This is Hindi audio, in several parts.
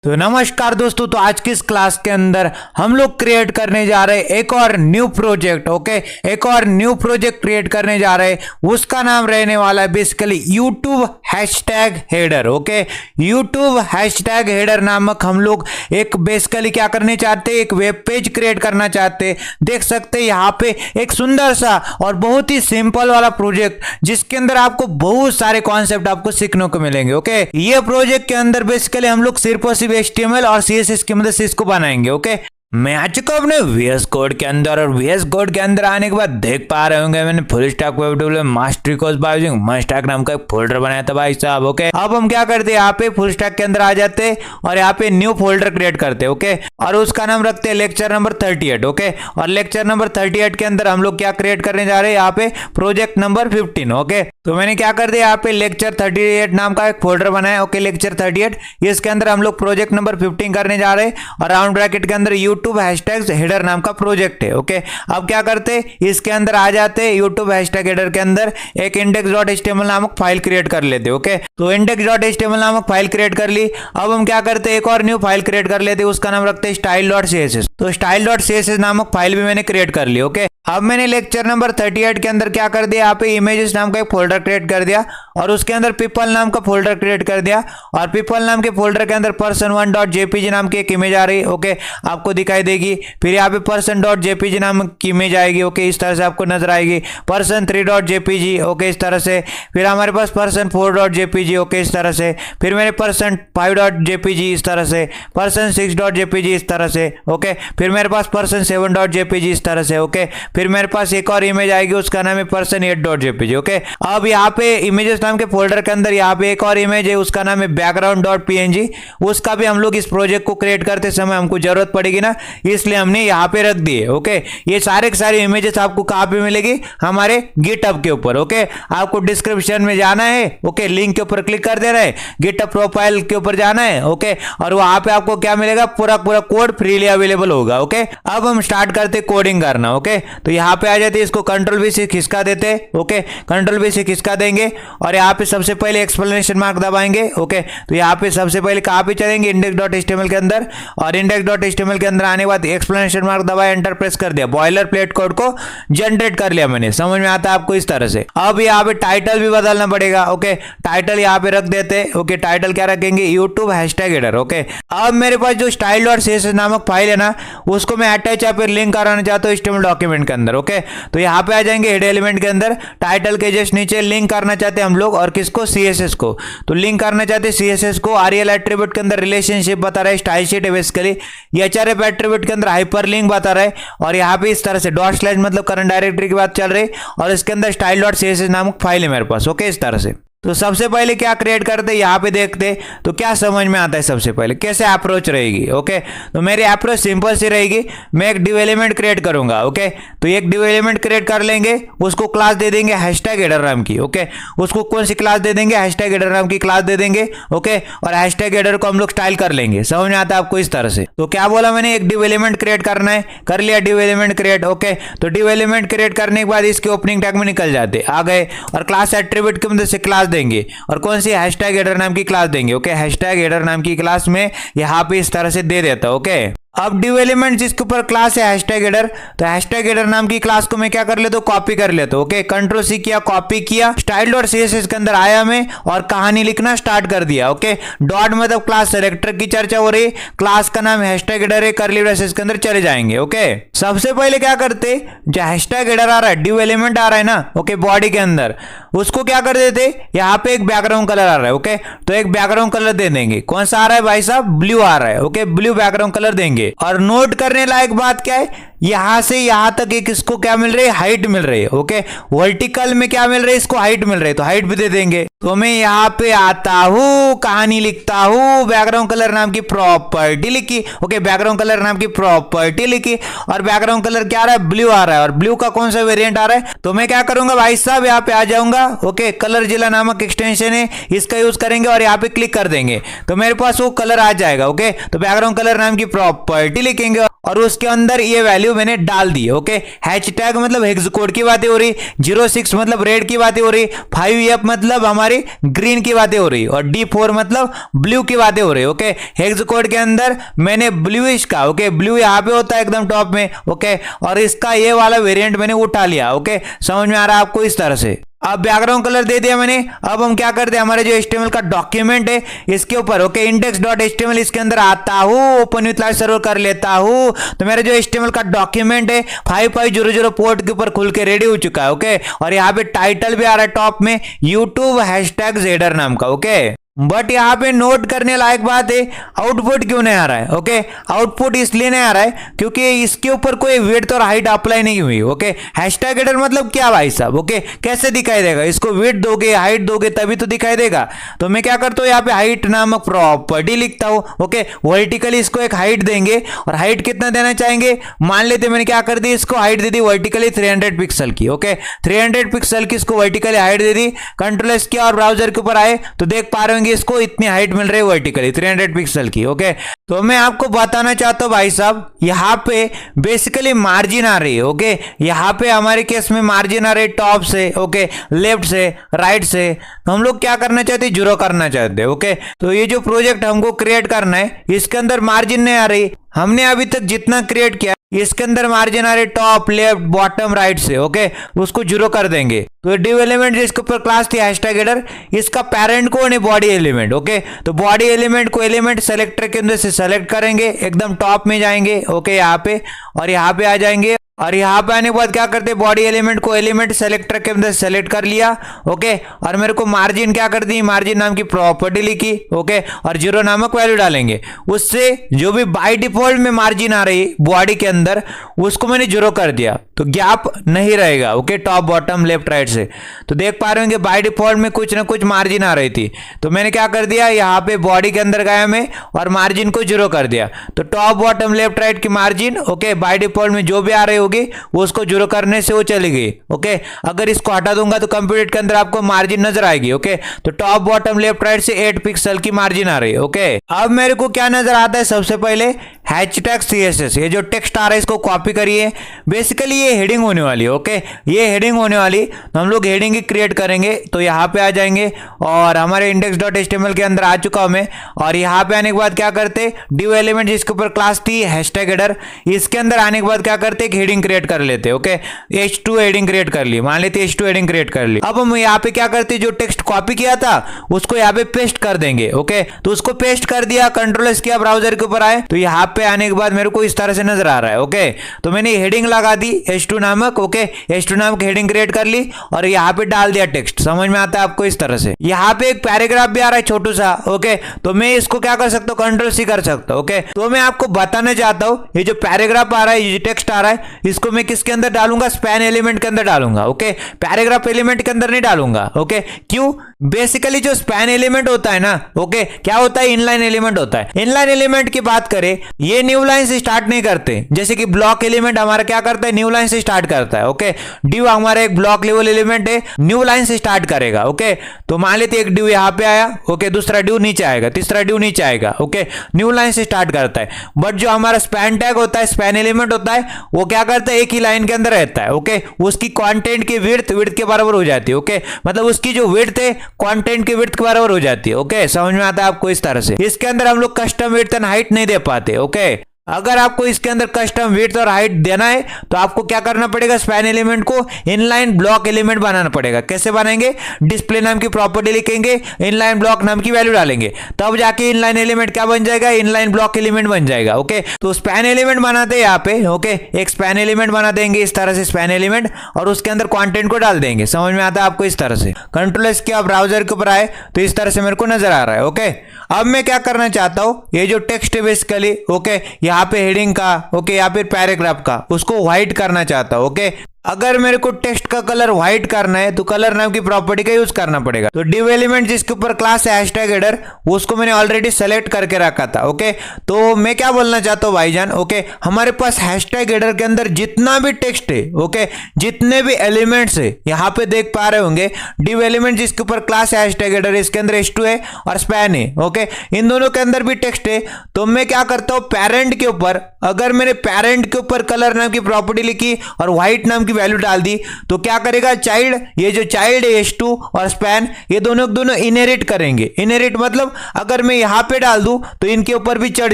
तो नमस्कार दोस्तों, तो आज की इस क्लास के अंदर हम लोग क्रिएट करने जा रहे हैं एक और न्यू प्रोजेक्ट। ओके, एक और न्यू प्रोजेक्ट क्रिएट करने जा रहे हैं। उसका नाम रहने वाला है basically YouTube hashtag header. Okay, YouTube hashtag header नामक हम लोग एक बेसिकली क्या करने चाहते हैं, एक वेब पेज क्रिएट करना चाहते हैं। देख सकते हैं यहाँ पे एक सुंदर सा और बहुत ही सिंपल वाला प्रोजेक्ट, जिसके अंदर आपको बहुत सारे कॉन्सेप्ट आपको सीखने को मिलेंगे। ओके, ये प्रोजेक्ट के अंदर बेसिकली हम लोग सिर्फ और सिर्फ HTML और CSS की मदद से इसको बनाएंगे। ओके, मैं आ चुका हूं अपने VS कोड के अंदर, और VS कोड के अंदर आने के बाद देख पा रहे होंगे मैंने full stack web development mastery course by using मस्टैक नाम का एक फोल्डर बनाया था भाई साहब। ओके, अब हम क्या करते हैं, यहाँ पे फुल स्टैक के अंदर आ जाते हैं और यहाँ पे न्यू फोल्डर क्रिएट करते हैं। ओके, और उसका नाम रखते हैं लेक्चर नंबर 38। ओके, और लेक्चर नंबर 38 के अंदर हम लोग क्या क्रिएट करने जा रहे हैं, यहाँ पे प्रोजेक्ट नंबर 15। ओके, तो मैंने क्या कर दिया, यहाँ पे लेक्चर 38 नाम का एक फोल्डर बनाया। ओके, लेक्चर 38, इसके अंदर हम लोग प्रोजेक्ट नंबर 15 करने जा रहे हैं, और राउंड ब्रैकेट के अंदर यूट्यूब हैशटैग हेडर नाम का प्रोजेक्ट है। ओके, अब क्या करते, इसके अंदर आ जाते, यूट्यूब हैशटैग हेडर के अंदर एक index.html नामक फाइल क्रिएट कर लेते। ओके, तो index.html नामक फाइल क्रिएट कर ली। अब हम क्या करते, एक और न्यू फाइल क्रिएट कर लेते, उसका नाम रखते हैं style.css। तो style.css नामक फाइल भी मैंने क्रिएट कर ली। ओके, अब मैंने लेक्चर नंबर 38 के अंदर क्या कर दिया, यहाँ पे इमेजेस नाम का एक फोल्डर क्रिएट कर दिया, और उसके अंदर पीपल नाम का फोल्डर क्रिएट कर दिया, और पीपल नाम के फोल्डर के अंदर person1.jpg नाम की एक इमेज आ रही है। ओके, आपको दिखाई देगी। फिर यहाँ पे person.jpg नाम की इमेज आएगी। ओके, इस तरह से आपको नजर आएगी। person3.jpg। ओके, इस तरह से। फिर हमारे पास person4.jpg। ओके, इस तरह से। फिर मेरे person5.jpg इस तरह से, person6.jpg इस तरह से। ओके, फिर मेरे पास person7.jpg इस तरह से। ओके, फिर मेरे पास एक और इमेज आएगी, उसका नाम है person8.jpg। ओके, अब यहाँ पे इमेजेस नाम के फोल्डर के अंदर यहाँ पे एक और इमेज है, उसका नाम है background.png। उसका भी हम लोग इस प्रोजेक्ट को क्रिएट करते समय हमको जरूरत पड़ेगी ना, इसलिए हमने यहाँ पे रख दिए। ओके, ये सारे के सारे इमेजेस आपको कहाँ पे मिलेगी, हमारे गिटहब के ऊपर। ओके, आपको डिस्क्रिप्शन में जाना है। ओके, लिंक के ऊपर क्लिक कर देना है, गिटहब प्रोफाइल के ऊपर जाना है। ओके, और वहां पे आपको क्या मिलेगा, पूरा कोड फ्रीली अवेलेबल होगा। ओके, अब हम स्टार्ट करते कोडिंग करना। ओके, तो यहाँ पे आ जाते, इसको Ctrl+V से खिसका देते। ओके, Ctrl+V से खिसका देंगे, और यहाँ पे सबसे पहले एक्सप्लेनेशन मार्क दबाएंगे। ओके, तो यहाँ पे सबसे पहले कहाँ पे चलेंगे, index.html के अंदर, और index.html के अंदर आने के बाद एक्सप्लेनेशन मार्क दबाया, एंटर प्रेस कर दिया। बॉयलर प्लेट कोड को जनरेट कर लिया मैंने, समझ में आता है आपको इस तरह से। अब यहाँ पे टाइटल भी बदलना पड़ेगा। ओके, टाइटल यहाँ पे रख देते। ओके, टाइटल क्या रखेंगे, यूट्यूब हैशटैग हेडर। ओके, अब मेरे पास जो style.css नामक फाइल है ना, उसको मैं अटैच यहाँ पे लिंक कराना चाहता हूँ HTML डॉक्यूमेंट के अंदर। ओके, तो यहाँ पे आ जाएंगे हेड एलिमेंट के अंदर, टाइटल के जस्ट नीचे लिंक करना चाहते हैं हम लोग, और किसको, CSS को। तो लिंक करना चाहते हैं CSS को। REL एट्रीब्यूट के अंदर रिलेशनशिप बता रहा है, स्टाइल शीट है बेसिकली। ये HRF एट्रीब्यूट के अंदर हाइपर लिंक बता रहा है, और यहाँ पे इस तरह से डॉट स्लैश मतलब करंट डायरेक्टरी की बात चल रही, और इसके अंदर style.css नामक फाइल है मेरे पास। ओके, इस तरह से। तो सबसे पहले क्या क्रिएट करते हैं, यहाँ पे देखते, तो क्या समझ में आता है सबसे पहले कैसे अप्रोच रहेगी। ओके, तो मेरी अप्रोच सिंपल सी रहेगी, मैं एक डिव एलिमेंट क्रिएट करूंगा। ओके, तो एक डिव एलिमेंट क्रिएट कर लेंगे, उसको क्लास दे देंगे हैशटैग हेडर नाम की। ओके, उसको कौन सी क्लास दे देंगे, हैशटैग हेडर नाम की क्लास दे देंगे। ओके, और हैशटैग हेडर को हम लोग स्टाइल कर लेंगे। समझ में आता है आपको इस तरह से। तो क्या बोला मैंने, एक डिव एलिमेंट क्रिएट करना है, कर लिया डिव एलिमेंट क्रिएट। ओके, तो डिव एलिमेंट क्रिएट करने के बाद इसके ओपनिंग टैग में निकल जाते, आ गए, और क्लास एट्रीब्यूट की मदद से क्लास देंगे, और कौन सी, हैशटैग हेडर नाम की क्लास देंगे। ओके, हैशटैग हेडर नाम की क्लास में यहाँ पे इस तरह से दे देता। ओके, अब डिव एलिमेंट जिसके ऊपर क्लास है हैशटैग हेडर, तो हैशटैग हेडर नाम की क्लास को मैं क्या कर लेता हूँ, कॉपी कर लेता हूँ। ओके, Ctrl+C किया, कॉपी किया, style.css के अंदर आया मैं, और कहानी लिखना स्टार्ट कर दिया। ओके, डॉट मतलब क्लास सेलेक्टर की चर्चा हो रही, क्लास का नाम हैशटैग हेडर है, कर्ली ब्रेसेस के अंदर चले जाएंगे। ओके, सबसे पहले क्या करते, जो हैशटैग हेडर आ रहा है, डिव एलिमेंट आ रहा है ना, ओके, बॉडी के अंदर, उसको क्या कर देते, यहाँ पे एक बैकग्राउंड कलर आ रहा है। ओके, तो एक बैकग्राउंड कलर दे देंगे, कौन सा आ रहा है भाई साहब, ब्लू आ रहा है। ओके, ब्लू बैकग्राउंड कलर देंगे। और नोट करने लायक बात क्या है, यहां से यहां तक एक इसको क्या मिल रही है, हाइट मिल रही है। ओके, वर्टिकल में क्या मिल रही है, इसको हाइट मिल रही है, तो हाइट भी दे देंगे। तो मैं यहाँ पे आता हूँ, कहानी लिखता हूँ, बैकग्राउंड कलर नाम की प्रॉपर्टी लिखी। ओके, बैकग्राउंड कलर नाम की प्रॉपर्टी लिखी, और बैकग्राउंड कलर क्या आ रहा है, ब्लू आ रहा है, और ब्लू का कौन सा वेरिएंट आ रहा है, तो मैं क्या करूंगा भाई साहब, यहाँ पे आ जाऊंगा। ओके, कलर जिला नामक एक्सटेंशन है, इसका यूज करेंगे, और यहाँ पे क्लिक कर देंगे, तो मेरे पास वो कलर आ जाएगा। ओके, तो बैकग्राउंड कलर नाम की प्रॉपर्टी लिखेंगे, और उसके अंदर ये वैल्यू मैंने डाल दी। ओके, हैशटैग मतलब हेक्स कोड की बातें हो रही, 06 मतलब रेड की बातें हो रही, 5F मतलब हमारी ग्रीन की बातें हो रही और D4 मतलब ब्लू की बातें हो रही। ओके, हेक्स कोड के अंदर मैंने ब्लूइश का, ओके, ब्लू यहाँ पे होता है एकदम टॉप में। ओके, और इसका ये वाला वेरिएंट मैंने उठा लिया। ओके, समझ में आ रहा है आपको इस तरह से। अब बैकग्राउंड कलर दे दिया मैंने। अब हम क्या करते हैं, हमारे जो HTML का डॉक्यूमेंट है इसके ऊपर, ओके, index.html इसके अंदर आता हूँ, ओपन विथ लाइव सर्वर कर लेता हूँ। तो मेरा जो HTML का डॉक्यूमेंट है 5500 पोर्ट के ऊपर खुल के रेडी हो चुका है। ओके, और यहाँ पे टाइटल भी आ रहा है टॉप में, यूट्यूब #Zeder नाम का। ओके, बट यहाँ पे नोट करने लायक बात है, आउटपुट क्यों नहीं आ रहा है। ओके, आउटपुट इसलिए नहीं आ रहा है क्योंकि इसके ऊपर कोई विड्थ और हाइट अप्लाई नहीं हुई। ओके, #Header मतलब क्या भाई साहब। ओके, कैसे दिखाई देगा, इसको विड्थ दोगे हाइट दोगे तभी तो दिखाई देगा। तो मैं क्या करता हूँ, यहाँ पे हाइट नामक प्रॉपर्टी लिखता हूँ। ओके, वर्टिकली इसको एक हाइट देंगे और हाइट कितना देना चाहेंगे, मान लेते मैंने क्या कर दी, इसको हाइट दे दी वर्टिकली 300 पिक्सल की। ओके, 300 पिक्सल की इसको वर्टिकली हाइट दे दी। कंट्रोल किया और ब्राउजर के ऊपर आए तो देख पा रहे होंगे इसको इतनी हाइट मिल रही है वर्टिकली 300 पिक्सल की। ओके, तो मैं आपको बताना चाहता हूं भाई साहब, यहाँ पे बेसिकली मार्जिन आ रही है। ओके, यहाँ पे हमारे केस में मार्जिन आ रही है टॉप से, ओके, लेफ्ट से, राइट से। तो हम लोग क्या करना चाहते हैं, 0 करना चाहते हैं। ओके, तो ये जो प्रोजेक्ट हमको क्रिएट करना है इसके अंदर मार्जिन नहीं आ रही। हमने अभी तक जितना क्रिएट किया इसके अंदर मार्जिन आ रही टॉप लेफ्ट बॉटम राइट से। ओके, उसको 0 कर देंगे। तो डिव एलिमेंट जिसके ऊपर क्लास थी #Header, इसका पेरेंट कौन है, बॉडी एलिमेंट। ओके, तो बॉडी एलिमेंट को एलिमेंट सेलेक्टर के अंदर से सेलेक्ट करेंगे, एकदम टॉप में जाएंगे। ओके, यहाँ पे और यहाँ पे आ जाएंगे और यहाँ पे आने के बाद क्या करते हैं, बॉडी एलिमेंट को एलिमेंट सेलेक्टर के अंदर सेलेक्ट कर लिया। ओके, और मेरे को मार्जिन क्या कर दी, मार्जिन नाम की प्रॉपर्टी लिखी। ओके, और 0 नामक वैल्यू डालेंगे। उससे जो भी बाय डिफॉल्ट में मार्जिन आ रही बॉडी के अंदर उसको मैंने 0 कर दिया, तो गैप नहीं रहेगा। Okay, top bottom left right से। तो देख पा रहे होंगे बाय डिफॉल्ट में कुछ ना कुछ मार्जिन आ रही थी, तो मैंने क्या कर दिया, यहाँ पे बॉडी के अंदर गया मैं और मार्जिन को 0 कर दिया। तो टॉप बॉटम लेफ्ट राइट की मार्जिन, ओके, बाय डिफॉल्ट में जो भी आ रही होगी वो उसको 0 करने से वो चली गई। ओके, अगर इसको हटा दूंगा तो कंप्यूटर के अंदर आपको मार्जिन नजर आएगी। ओके, तो टॉप बॉटम लेफ्ट राइट से 8 पिक्सल की मार्जिन आ रही है। ओके, अब मेरे को क्या नजर आता है, सबसे पहले #CSS, ये जो टेक्स्ट आ रहा है इसको कॉपी करिए। बेसिकली ये हेडिंग होने वाली है। ओके, ये हेडिंग होने वाली, तो हम लोग हेडिंग ही क्रिएट करेंगे। तो यहाँ पे आ जाएंगे और हमारे index.html के अंदर आ चुका हूं मैं। और यहाँ पे आने के बाद क्या करते, डिव एलिमेंट जिसके ऊपर क्लास थी #Header, इसके अंदर आने के बाद क्या करते, एक हेडिंग क्रिएट कर लेते। ओके, H2 हेडिंग क्रिएट कर ली, मान लेते H2 हेडिंग क्रिएट कर ली। अब हम यहाँ पे क्या करते, जो टेक्स्ट कॉपी किया था उसको यहाँ पे पेस्ट कर देंगे। ओके, तो उसको पेस्ट कर दिया, कंट्रोल किया, ब्राउजर के ऊपर आए तो यहाँ पे आने के बाद मेरे को इस तरह से नजर आ रहा है। ओके, तो मैंने हेडिंग लगा दी H2 नामक। ओके, H2 नामक हेडिंग क्रिएट कर ली और यहाँ पे डाल दिया टेक्स्ट। समझ में आता है आपको इस तरह से। यहाँ पे एक पैराग्राफ भी आ रहा है छोटू सा। ओके, तो मैं इसको क्या कर सकता हूँ, कंट्रोल कर सकता हूँ। ओके, तो मैं आपको बताना चाहता हूँ ये जो पैराग्राफ आ रहा है, ये टेक्स्ट आ रहा है, इसको मैं किसके अंदर डालूंगा, स्पैन एलिमेंट के अंदर डालूंगा। ओके, पैराग्राफ एलिमेंट के अंदर नहीं डालूंगा। ओके, क्यों, बेसिकली जो स्पैन एलिमेंट होता है ना, ओके, क्या होता है, इनलाइन एलिमेंट होता है। इनलाइन एलिमेंट की बात करें, ये न्यू लाइन से स्टार्ट नहीं करते, जैसे कि ब्लॉक एलिमेंट हमारा क्या करता है, न्यू लाइन से स्टार्ट करता है। ओके, डिव हमारा एक ब्लॉक लेवल एलिमेंट है, न्यू लाइन से स्टार्ट करेगा। ओके, तो मान लेते एक डिव यहाँ पे आया, ओके, दूसरा डिव नीचे आएगा, तीसरा डिव नीचे आएगा। ओके, न्यू लाइन से स्टार्ट करता है। बट जो हमारा स्पैन टैग होता है, स्पैन एलिमेंट होता है, वो क्या करता है, एक ही लाइन के अंदर रहता है। ओके, उसकी कंटेंट की विड्थ के बराबर हो जाती है। ओके, मतलब उसकी जो विड्थ है कंटेंट की विड्थ के बराबर हो जाती है। ओके, समझ में आता है आपको इस तरह से। इसके अंदर हम लोग कस्टम विड्थ एंड हाइट नहीं दे पाते। ओके, अगर आपको इसके अंदर कस्टम विड्थ और हाइट देना है तो आपको क्या करना पड़ेगा, स्पैन एलिमेंट को इनलाइन ब्लॉक एलिमेंट बनाना पड़ेगा। कैसे बनाएंगे, डिस्प्ले नाम की प्रॉपर्टी लिखेंगे, इनलाइन ब्लॉक नाम की वैल्यू डालेंगे, तब जाके इनलाइन एलिमेंट क्या बन जाएगा, इनलाइन ब्लॉक एलिमेंट बन जाएगा। ओके, तो स्पैन एलिमेंट बनाते हैं यहाँ पे। ओके, एक स्पैन एलिमेंट बना देंगे इस तरह से, स्पैन एलिमेंट, और उसके अंदर कंटेंट को डाल देंगे। समझ में आता है आपको इस तरह से। कंट्रोल एस किया, ब्राउजर के ऊपर आए तो इस तरह से मेरे को नजर आ रहा है। ओके, अब मैं क्या करना चाहता हूं, ये जो टेक्स्ट है बेसिकली, ओके, यहाँ पे हेडिंग का, ओके, या फिर पैराग्राफ का, उसको व्हाइट करना चाहता हूं। ओके, अगर मेरे को टेक्स्ट का कलर व्हाइट करना है तो कलर नाम की प्रॉपर्टी का यूज करना पड़ेगा। तो डिव एलिमेंट जिसके ऊपर क्लास है #Header, उसको मैंने ऑलरेडी सेलेक्ट करके रखा था। ओके, तो मैं क्या बोलना चाहता हूँ भाईजान, ओके, हमारे पास #Header के अंदर जितना भी टेक्स्ट है, ओके, जितने भी एलिमेंट्स है, यहाँ पे देख पा रहे होंगे, डिव एलिमेंट जिसके ऊपर क्लास है #Header, इसके अंदर H2 है और स्पैन है। ओके, इन दोनों के अंदर भी टेक्स्ट है। तो मैं क्या करता हूँ, पेरेंट के ऊपर अगर मैंने पेरेंट के ऊपर कलर नाम की प्रॉपर्टी लिखी और व्हाइट नाम की वैल्यू डाल दी तो क्या करेगा चाइल्ड, ये जो चाइल्ड है h2 और स्पैन ये दोनों इनहेरिट करेंगे। इनहेरिट मतलब अगर मैं यहां पे डाल दूं तो इनके ऊपर भी चढ़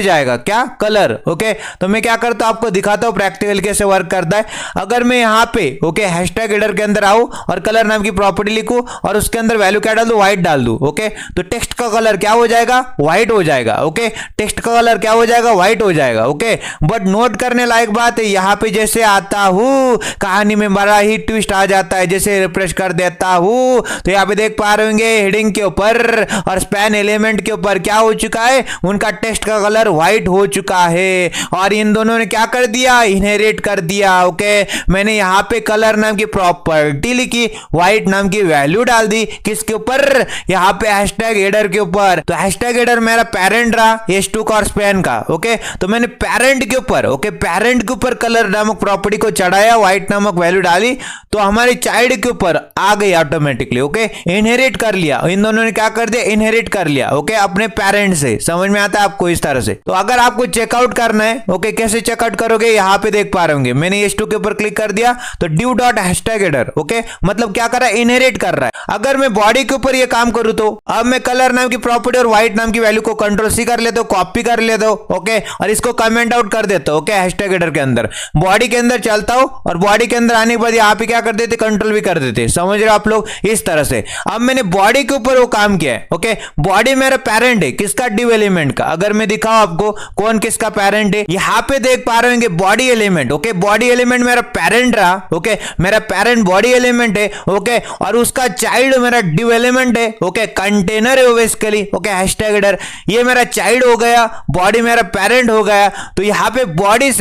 जाएगा क्या कलर। ओके तो मैं क्या करता हूं आपको दिखाता हूं प्रैक्टिकल कैसे वर्क करता है। अगर मैं यहां पे ओके हैशटैग हेडर के अंदर आऊं और कलर नाम की प्रॉपर्टी लिखूं और उसके अंदर वैल्यू क्या डाल दूं, व्हाइट डाल दूं। ओके तो टेक्स्ट का कलर क्या हो जाएगा, व्हाइट हो जाएगा। ओके टेक्स्ट का कलर क्या हो जाएगा, व्हाइट हो जाएगा। ओके बट नोट करने लायक बात है यहां पे जैसे आता हूं कहानी में बड़ा ही ट्विस्ट आ जाता है। जैसे रिफ्रेश कर देता हूं तो यहां पे देख पा रहे होंगे हेडिंग के ऊपर और स्पैन एलिमेंट के ऊपर क्या हो चुका है, उनका टेक्स्ट का कलर व्हाइट हो चुका है और इन दोनों ने क्या कर दिया, इनहेरिट कर दिया। ओके मैंने यहां पे कलर नाम की प्रॉपर्टी लिखी, व्हाइट नाम की वैल्यू डाल दी किसके ऊपर, यहां पे हैशटैग हेडर के ऊपर। तो हैशटैग हेडर मेरा पेरेंट रहा h2 का और स्पैन का। ओके तो मैंने पेरेंट के ऊपर पेरेंट के ऊपर कलर नामक प्रॉपर्टी को चढ़ाया, व्हाइट नामक वैल्यू डाली तो हमारे चाइल्ड के ऊपर आ गई ऑटोमेटिकली। ओके इनहेरिट कर लिया, इन दोनों ने क्या कर दिया, इनहेरिट कर लिया। ओके अपने पेरेंट से। समझ में आता है आपको इस तरह से। तो अगर आपको चेकआउट करना है ओके कैसे चेकआउट करोगे, यहां पे देख पा रहे होंगे मैंने h2 के ऊपर क्लिक कर दिया तो due dot hashtag header okay मतलब क्या कर रहा है, इनहेरिट कर रहा है। अगर मैं बॉडी के ऊपर ये काम करूं तो अब मैं कलर नाम की प्रॉपर्टी और व्हाइट नाम की वैल्यू को कंट्रोल सी कर लेता हूं, कॉपी कर लेता हूं ओके और इसको कमेंट आउट कर देता हूं ओके हैशटैग हेडर के अंदर। बॉडी के अंदर चलता हूं और बॉडी के अंदर आने के बाद यहां पे क्या कर देते, कंट्रोल भी कर देते। समझ रहे हो आप लोग इस तरह से। अब मैंने बॉडी के ऊपर वो काम किया है। ओके बॉडी मेरा पेरेंट है किसका, div एलिमेंट का। अगर मैं दिखाऊं आपको कौन किसका पेरेंट है, यहां पे देख पा रहे होंगे body element. Okay body element मेरा पेरेंट रहा। ओके मेरा पेरेंट बॉडी एलिमेंट है। ओके और उसका चाइल्ड मेरा div एलिमेंट है। ओके कंटेनर है बेसिकली। ओके हैशटैग हेडर ये मेरा चाइल्ड हो गया, बॉडी मेरा पेरेंट हो गया। तो यहां पे बॉडी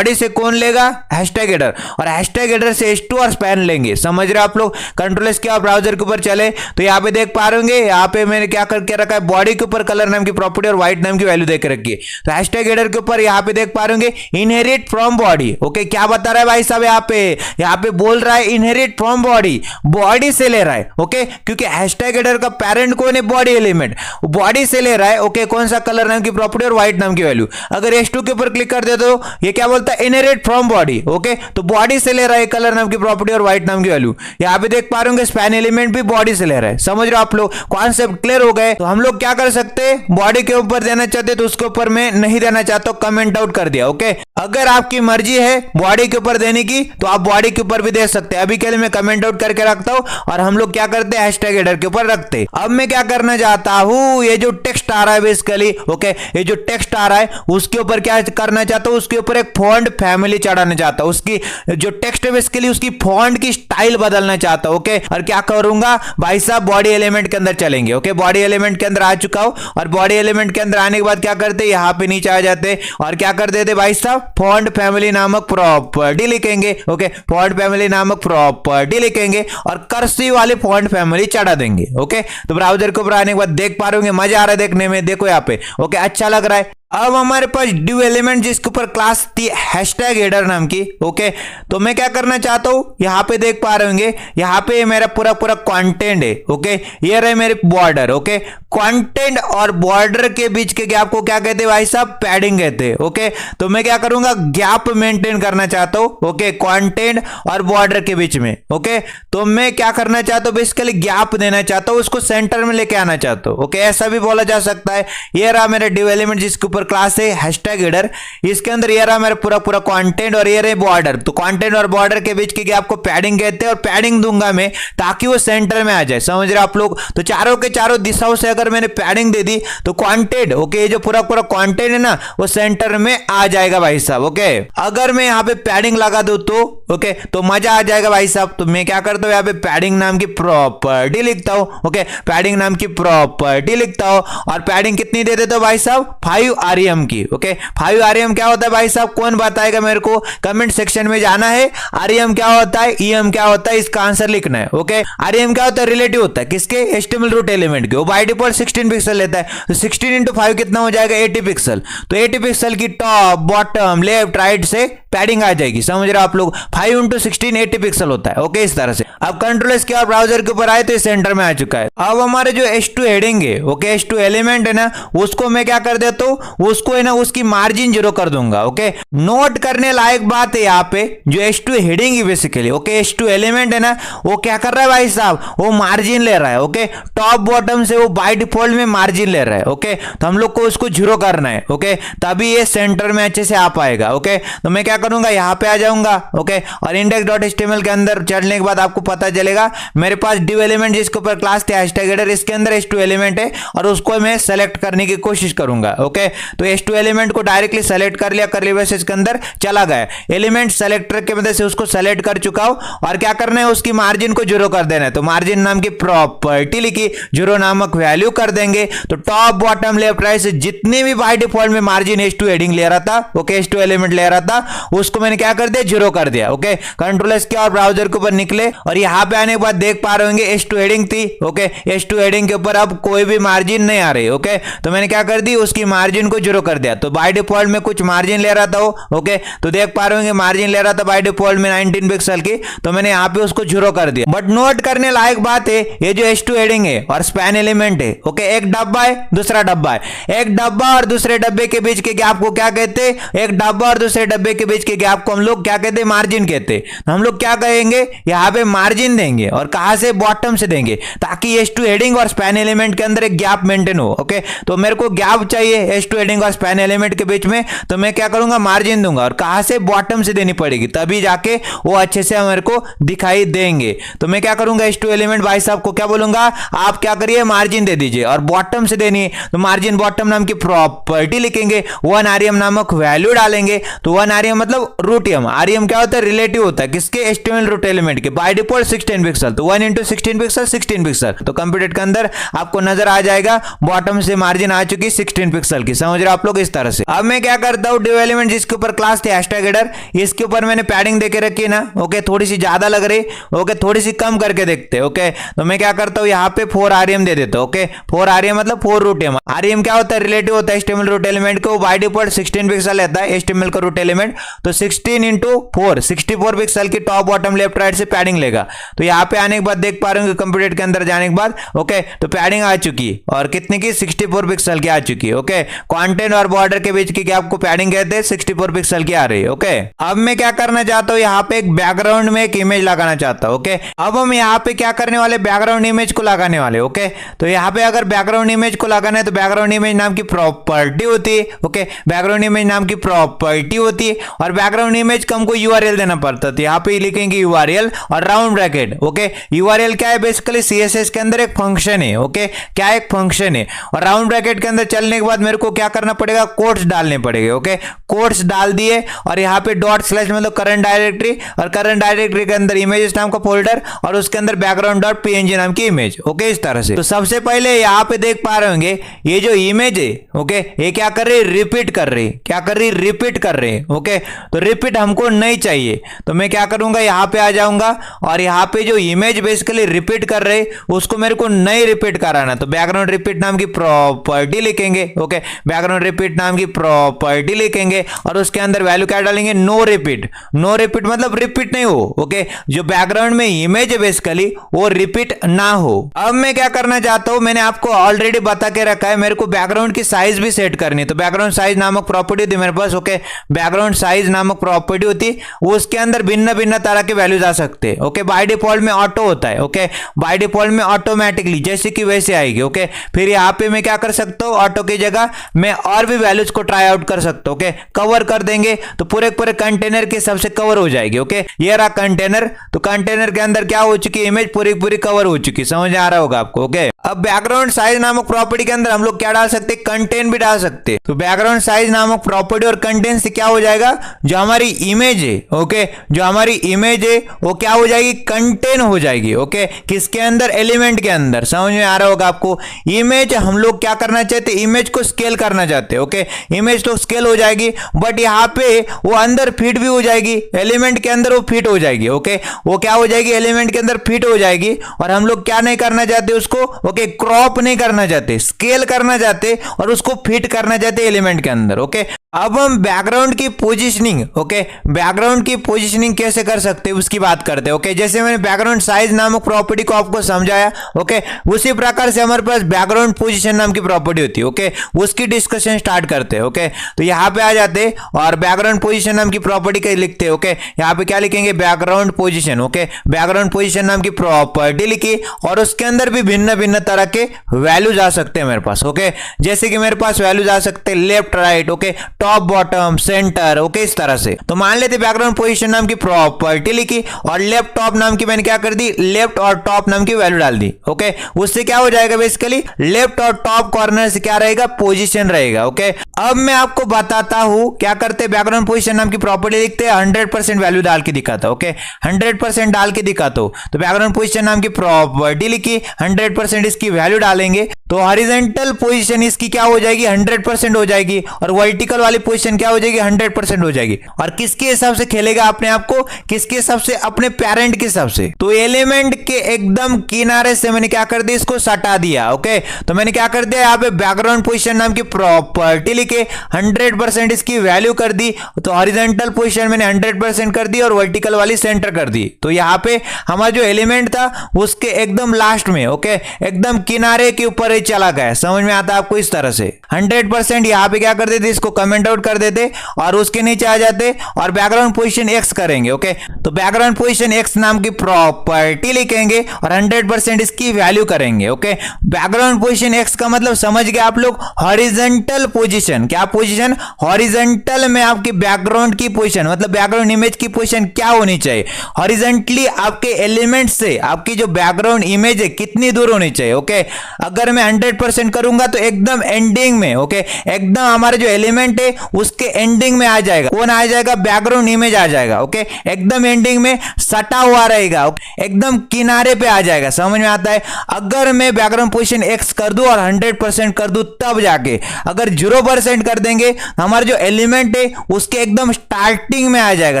से कौन लेगा, हैशटैग हेडर, और हैशटैग हेडर से h2 और स्पैन लेंगे। समझ रहे आप लोग। कंट्रोल एस किया ब्राउजर के ऊपर चले तो यहां पे देख पा रहे होंगे यहां पे मैंने क्या करके रखा है, बॉडी के ऊपर कलर नाम की प्रॉपर्टी और व्हाइट नाम की वैल्यू देकर रखी है। तो हैशटैग हेडर के ऊपर यहां पे देख पा रहे होंगे इनहेरिट फ्रॉम बॉडी। ओके क्या बता रहा है भाई साहब, यहां पे बोल रहा है इनहेरिट फ्रॉम बॉडी, बॉडी से ले रहा है। ओके क्योंकि हैशटैग हेडर का पेरेंट कौन है, बॉडी एलिमेंट, बॉडी से ले रहा है। ओके कौन सा, कलर नाम की प्रॉपर्टी और व्हाइट नाम की वैल्यू। अगर h2 के ऊपर क्लिक कर दे तो ये क्या बोलता है, इनहेरिट फ्रॉम बॉडी। ओके तो बॉडी से ले रहा है कलर नाम की प्रॉपर्टी और व्हाइट नाम की वैल्यू। यहां पे देख पा रहे होंगे स्पैन एलिमेंट भी बॉडी से ले रहा है। समझ रहे हो आप लोग, कॉन्सेप्ट क्लियर हो गए। तो हम लोग क्या कर सकते हैं, बॉडी के ऊपर देना चाहते तो उसके ऊपर मैं नहीं देना चाहता, कमेंट आउट कर दिया। ओके अगर आपकी मर्जी है बॉडी के ऊपर देने की तो आप बॉडी के ऊपर भी दे सकते हैं। अभी के लिए मैं कमेंट आउट करके रखता हूं और हम लोग क्या करते हैं, हैशटैग हेडर के ऊपर रखते हैं। अब मैं क्या करना चाहता हूं, ये जो टेक्स्ट आ रहा है बेसिकली ओके ये जो टेक्स्ट आ रहा है उसके ऊपर क्या करना चाहता हूं, उसके ऊपर एक फॉन्ट फैमिली चढ़ाना चाहता हूं। उसकी जो टेक्स्ट है बेसिकली उसकी फॉन्ट की स्टाइल बदलना चाहता हूं। ओके और क्या करूंगा भाई साहब, बॉडी एलिमेंट के अंदर चलेंगे। ओके बॉडी एलिमेंट के अंदर आ चुका हूं और बॉडी एलिमेंट के अंदर आने के बाद क्या करते, यहां पे नीचे आ जाते और क्या कर देते भाई साहब, फॉन्ट फैमिली नामक प्रॉपर्टी लिखेंगे। ओके फॉन्ट फैमिली नामक प्रॉपर्टी लिखेंगे और कर्सिव वाले फॉन्ट फैमिली चढ़ा देंगे। ओके तो ब्राउजर के ऊपर आने के बाद देख पा रहे होंगे, मजा आ रहा है देखने में, देखो यहाँ पे ओके अच्छा लग रहा है। अब हमारे पास div एलिमेंट जिसके ऊपर क्लास थी हैशटैग हेडर नाम की। ओके तो मैं क्या करना चाहता हूं, यहां पे देख पा रहे होंगे यहां पे मेरा पूरा कंटेंट है। ओके ये रहे मेरे बॉर्डर। ओके कंटेंट और बॉर्डर के बीच के गैप को क्या कहते हैं भाई साहब, पैडिंग कहते हैं। ओके तो मैं क्या करूंगा, गैप मेंटेन करना चाहता हूं। ओके कंटेंट और बॉर्डर के बीच में। ओके तो मैं क्या करना चाहता हूं, बेसिकली गैप देना चाहता हूं, उसको सेंटर में लेके आना चाहता हूं। ओके ऐसा भी बोला जा सकता है। ये रहा मेरा div एलिमेंट जिसके ऊपर क्लास है हैशटैग हेडर, इसके अंदर ये रहा मेरा पूरा कंटेंट और ये रहे बॉर्डर। तो कंटेंट और बॉर्डर के बीच के गैप को पैडिंग कहते हैं और पैडिंग दूंगा मैं ताकि वो सेंटर में आ जाए। समझ रहे आप लोग। तो चारों के चारों दिशाओं से अगर मैंने पैडिंग दे दी तो कंटेंट ओके जो पूरा कंटेंट है ना वो सेंटर में आ जाएगा भाई साहब। ओके अगर मैं यहाँ पे पैडिंग लगा दूं तो ओके तो मजा आ जाएगा भाई साहब। तो मैं क्या करता हूँ, यहाँ पे पैडिंग नाम की प्रॉपर्टी लिखता हूँ। ओके पैडिंग नाम की प्रॉपर्टी लिखता हूँ और पैडिंग कितनी दे देता हूँ भाई साहब, 5 REM की। ओके 5 REM क्या होता है भाई साहब, कौन बताएगा मेरे को, कमेंट सेक्शन में जाना है। REM क्या होता है, EM क्या होता है, इसका आंसर लिखना है। ओके REM क्या होता है, रिलेटिव होता है किसके, HTML रूट एलिमेंट के। वो बाय डिफॉल्ट 16 पिक्सल लेता है तो 16 into 5 कितना हो जाएगा, 80 पिक्सल। तो 80 पिक्सल की टॉप बॉटम लेफ्ट राइट से पैडिंग आ जाएगी। समझ रहे हो आप लोग। 5 into 16 80 पिक्सल होता है। ओके इस तरह से। अब कंट्रोल एस किया ब्राउजर के ऊपर आए तो सेंटर में आ चुका है। अब हमारे जो h2 हेडिंग है ओके h2 एलिमेंट है ना उसको मैं क्या कर देता हूँ, उसको है ना उसकी मार्जिन 0 कर दूंगा। ओके, नोट करने लायक बात है यहाँ पे जो H2 हेडिंग है बेसिकली। ओके, H2 एलिमेंट है ना वो क्या कर रहा है भाई साहब, वो मार्जिन ले रहा है। ओके, टॉप बॉटम से वो बाय डिफॉल्ट में मार्जिन ले रहा है। ओके, तो हम लोग को उसको 0 करना है। ओके, तभी ये सेंटर में अच्छे से आ पाएगा। ओके, तो मैं क्या करूंगा, यहाँ पे आ जाऊंगा। ओके, और index.html के अंदर चढ़ने के बाद आपको पता चलेगा मेरे पास div एलिमेंट जिसके ऊपर क्लास थे हैशटैग हेडर, इसके अंदर H2 एलिमेंट है और उसको मैं सेलेक्ट करने की कोशिश करूंगा। ओके, तो H2 एलिमेंट को डायरेक्टली सेलेक्ट कर लिया, कर्ली ब्रेसेस के अंदर चला गया। एलिमेंट सेलेक्टर की मदद से उसको सेलेक्ट कर चुका हूं और क्या करना है, उसकी मार्जिन को 0 कर देना है। तो मार्जिन नाम की प्रॉपर्टी लिखी, 0 नामक वैल्यू कर देंगे। तो टॉप बॉटम लेफ्ट राइट से जितने भी बाय डिफॉल्ट में मार्जिन H2 हेडिंग ले रहा था, ओके, H2 एलिमेंट ले रहा था, उसको मैंने क्या कर दिया, 0 कर दिया। ओके, कंट्रोल एस किया और ब्राउजर के ऊपर निकले और यहां पे आने के बाद देख पा रहे होंगे H2 हेडिंग थी। ओके, H2 हेडिंग के ऊपर अब कोई भी मार्जिन नहीं आ रही। ओके, तो मैंने क्या कर दी, उसकी मार्जिन को 0 कर दिया। तो बाय डिफॉल्ट में कुछ मार्जिन ले रहा था वो। ओके, तो देख पा रहे होंगे मार्जिन ले रहा था बाय डिफॉल्ट में 19 पिक्सल की, तो मैंने यहां पे उसको 0 कर दिया। बट नोट करने लायक बात है, ये जो H2 हेडिंग है और स्पैन एलिमेंट है, ओके, एक डब्बा है दूसरा डब्बा है, एक डब्बा और दूसरे डब्बे के बीच के गैप को क्या कहते हैं, एक डब्बा और दूसरे डब्बे के बीच के गैप को हम लोग क्या कहते हैं, मार्जिन कहते हैं। हम लोग क्या कहेंगे, यहां पे मार्जिन देंगे और कहां से, बॉटम से देंगे, ताकि H2 हेडिंग और स्पैन एलिमेंट के अंदर एक गैप मेंटेन हो। ओके, तो मेरे को गैप चाहिए H2 हेडिंग और स्पैन एलिमेंट के बीच में, तो मैं क्या करूंगा, मार्जिन दूंगा और कहां से, बॉटम से देनी पड़ेगी, तभी जाके वो अच्छे से मेरे को दिखाई देंगे। तो मैं क्या करूंगा, H2 एलिमेंट भाई साहब को क्या बोलूंगा, आप क्या करिए, मार्जिन दे दीजिए और बॉटम से देनी है तो मार्जिन बॉटम नाम की प्रॉपर्टी लिखेंगे, 1 rem नामक वैल्यू डालेंगे। तो 1 rem मतलब रूटियम, rem क्या होता है, रिलेटिव होता है किसके, HTML रूट एलिमेंट के, बाय डिफॉल्ट 16 पिक्सल, तो 1 into 16 पिक्सल 16 पिक्सल। तो कंप्यूटर के अंदर आपको नजर आ जाएगा बॉटम से मार्जिन आ चुकी 16 पिक्सल की, समझ रहे आप लोग इस तरह से। अब मैं क्या करता हूं, div एलिमेंट जिसके ऊपर क्लास थे हैशटैग हेडर, इसके ऊपर मैंने पैडिंग देके रखी है ना। ओके, थोड़ी सी ज्यादा लग रही, ओके, थोड़ी सी कम करके देखते हैं। ओके, तो मैं क्या करता हूं, यहाँ पे 4 rem दे देता हूं। ओके, 4 rem मतलब 4 रूटियम। rem क्या होता है, रिलेटिव होता है HTML रूट एलिमेंट को, बाय डिफॉल्ट 16 पिक्सल लेता है HTML का रूट एलिमेंट, तो 16 into 4 64 पिक्सल की टॉप बॉटम लेफ्ट राइट से पैडिंग लेगा। तो यहाँ पे आने के बाद देख पा रहे होंगे कंप्यूटर के अंदर जाने के बाद, ओके, तो पैडिंग आ चुकी है और कितने की, 64 पिक्सल की आ चुकी है। ओके, कंटेंट और बॉर्डर के बीच की गैप को पैडिंग कहते हैं, 64 पिक्सल की आ रही है। ओके, अब मैं क्या करना चाहता हूँ, यहाँ पे एक बैकग्राउंड में एक इमेज लगाना चाहता हूँ। ओके, अब हम यहाँ पे क्या करने वाले, बैकग्राउंड इमेज को लगाने वाले। ओके, तो यहाँ पे अगर बैकग्राउंड इमेज को लगाना है तो बैकग्राउंड इमेज नाम की प्रॉपर्टी होती है। ओके, बैकग्राउंड इमेज नाम की प्रॉपर्टी होती है और बैकग्राउंड इमेज को हमको URL देना पड़ता है। तो यहाँ पे लिखेंगे URL और राउंड ब्रैकेट। ओके, URL क्या है, बेसिकली CSS के अंदर एक फंक्शन है। ओके, क्या एक फंक्शन है और राउंड ब्रैकेट के अंदर चलने के बाद मेरे को क्या करना पड़ेगा, कोट्स डालने पड़ेंगे। ओके, कोट्स डाल दिए और यहाँ पे डॉट स्लैश मतलब करंट डायरेक्टरी और करंट डायरेक्टरी के अंदर इमेजेस नाम का फोल्डर और उसके अंदर background.png नाम की इमेज। ओके, इस तरह से। तो सबसे पहले यहाँ पे देख पा रहे होंगे ये जो इमेज है, ओके, ये क्या कर रही, रिपीट कर रही, क्या कर रही, रिपीट कर रही। ओके, तो रिपीट हमको नहीं चाहिए, तो मैं क्या करूंगा, यहाँ पे आ जाऊंगा और यहाँ पे जो इमेज बेसिकली रिपीट कर रही उसको मेरे को नहीं रिपीट कराना, तो बैकग्राउंड रिपीट नाम की प्रॉपर्टी लिखेंगे। ओके, बैकग्राउंड रिपीट नाम की प्रॉपर्टी लिखेंगे और उसके अंदर वैल्यू क्या डालेंगे, नो रिपीट। नो रिपीट मतलब रिपीट नहीं हो। ओके, जो बैकग्राउंड में इमेज है बेसिकली वो रिपीट ना हो। अब मैं क्या करना चाहता हूं, मैंने आपको ऑलरेडी बता के रखा है, मेरे को बैकग्राउंड की साइज भी सेट करनी है। तो बैकग्राउंड साइज नामक प्रॉपर्टी होती है मेरे पास। ओके, बैकग्राउंड साइज नामक प्रॉपर्टी होती है, उसके अंदर भिन्न भिन्न तरह के वैल्यूज आ सकते हैं। ओके, बाय डिफॉल्ट में ऑटो होता है। ओके, बाय डिफॉल्ट में ऑटोमेटिकली जैसे कि वैसे आएगी। ओके, फिर यहाँ पे मैं क्या कर सकता हूँ, ऑटो की जगह मैं और भी वैल्यूज को ट्राई आउट कर सकता हूँ। ओके, कवर कर देंगे तो पूरे पूरे कंटेनर के सबसे कवर हो जाएगी। ओके, ये रहा कंटेनर, तो कंटेनर के अंदर क्या हो चुकी है, इमेज पूरी पूरी कवर हो चुकी, समझ आ रहा होगा आपको। ओके, अब बैकग्राउंड साइज नामक प्रॉपर्टी के अंदर हम लोग क्या डाल सकते हैं, कंटेंट भी डाल सकते हैं। तो बैकग्राउंड साइज नामक प्रॉपर्टी और कंटेंट से क्या हो जाएगा, जो हमारी इमेज है, ओके, जो हमारी इमेज है वो क्या हो जाएगी, कंटेंट हो जाएगी। ओके, किसके अंदर, एलिमेंट के अंदर, समझ में आ रहा होगा आपको। इमेज हम लोग क्या करना चाहते हैं, इमेज को स्केल करना चाहते हैं। ओके, इमेज तो स्केल हो जाएगी बट यहाँ पे वो अंदर फिट भी हो जाएगी, एलिमेंट के अंदर वो फिट हो जाएगी। ओके, वो क्या हो जाएगी, एलिमेंट के अंदर फिट हो जाएगी और हम लोग क्या नहीं करना चाहते उसको, ओके, क्रॉप नहीं करना चाहते, स्केल करना चाहते और उसको फिट करना चाहते एलिमेंट के अंदर। ओके, अब हम बैकग्राउंड की पोजीशनिंग, ओके, बैकग्राउंड की पोजीशनिंग कैसे कर सकते हैं उसकी बात करते हैं। ओके, जैसे मैंने बैकग्राउंड साइज नामक प्रॉपर्टी को आपको समझाया, ओके, उसी प्रकार से हमारे पास बैकग्राउंड पोजीशन नाम की प्रॉपर्टी होती है। ओके, उसकी डिस्कशन स्टार्ट करते हैं। ओके, तो यहाँ पे आ जाते हैं और बैकग्राउंड पोजीशन नाम की प्रॉपर्टी के लिखते हैं। ओके, यहाँ पे क्या लिखेंगे, background position. Okay, background position नाम की प्रॉपर्टी लिखी और उसके अंदर भी भिन्न भिन्न तरह के वैल्यूज आ सकते हैं मेरे पास। ओके, जैसे कि मेरे पास वैल्यूज आ सकते हैं left right, okay, top bottom centre, okay, इस तरह से। तो मान लेते बैकग्राउंड पोजीशन नाम की प्रॉपर्टी लिखी और लेफ्ट टॉप नाम की मैंने क्या कर दी, लेफ्ट और टॉप नाम की वैल्यू डाल दी। ओके, उससे क्या हो जाएगा, बेसिकली लेफ्ट और टॉप कॉर्नर से क्या रहेगा, पोजीशन रहेगा। ओके, अब मैं आपको बताता हूं क्या करते हैं, बैकग्राउंड पोजीशन नाम की प्रॉपर्टी लिखते हैं, 100% वैल्यू डाल के दिखाता हूं। ओके, 100% डाल के दिखाता हूं। तो बैकग्राउंड पोजीशन नाम की प्रॉपर्टी लिखी, 100% इसकी वैल्यू डालेंगे तो हॉरिजॉन्टल पोजीशन इसकी क्या हो जाएगी, 100% हो जाएगी और वर्टिकल वाली पोजीशन क्या हो जाएगी, 100% हो जाएगी। और किसके हिसाब से खेलेगा अपने आप को, किसके हिसाब से, अपने पेरेंट के हिसाब से। तो एलिमेंट के एकदम किनारे से मैंने क्या कर दिया, इसको सटा दिया। ओके, तो मैंने क्या कर दिया, यहाँ पे बैकग्राउंड पोजीशन नाम की प्रॉपर्टी लिखे 100% इसकी वैल्यू कर दी। तो हॉरिजॉन्टल पोजीशन मैंने 100% कर दी और वर्टिकल वाली सेंटर कर दी। तो यहाँ पे हमारा जो एलिमेंट था उसके एकदम लास्ट में, ओके, एकदम किनारे के ऊपर चला गया। समझ में आता है आपको, इस तरह से 100% यहाँ पे क्या कर देते, इसको कमेंट आउट कर देते और उसके नीचे आ जाते और बैकग्राउंड पोजीशन एक्स करेंगे। ओके, तो बैकग्राउंड पोजीशन एक्स नाम की प्रॉपर्टी लिखेंगे और 100% इसकी वैल्यू करेंगे। ओके, बैकग्राउंड पोजीशन एक्स का मतलब समझ गए आप लोग, हॉरिजॉन्टल पोजीशन। क्या पोजीशन, हॉरिजॉन्टल में आपकी बैकग्राउंड की पोजीशन, मतलब बैकग्राउंड इमेज की पोजीशन क्या होनी चाहिए, हॉरिजॉन्टली आपके एलिमेंट से आपकी जो बैकग्राउंड इमेज है कितनी दूर होनी चाहिए। ओके, अगर मैं 100% करूंगा तो एकदम एंडिंग में, ओके, एकदम हमारे जो एलिमेंट है उसके एंडिंग में आ जाएगा। कौन आ जाएगा, बैकग्राउंड इमेज आ जाएगा। ओके, एकदम एंडिंग में सटा हुआ रहेगा, एकदम किनारे पे आ जाएगा। समझ में आता है। अगर मैं बैकग्राउंड पोजीशन एक्स कर दूं और 100% कर दूं तब जाके, अगर 0% कर देंगे हमारा जो एलिमेंट है उसके एकदम स्टार्टिंग में आ जाएगा।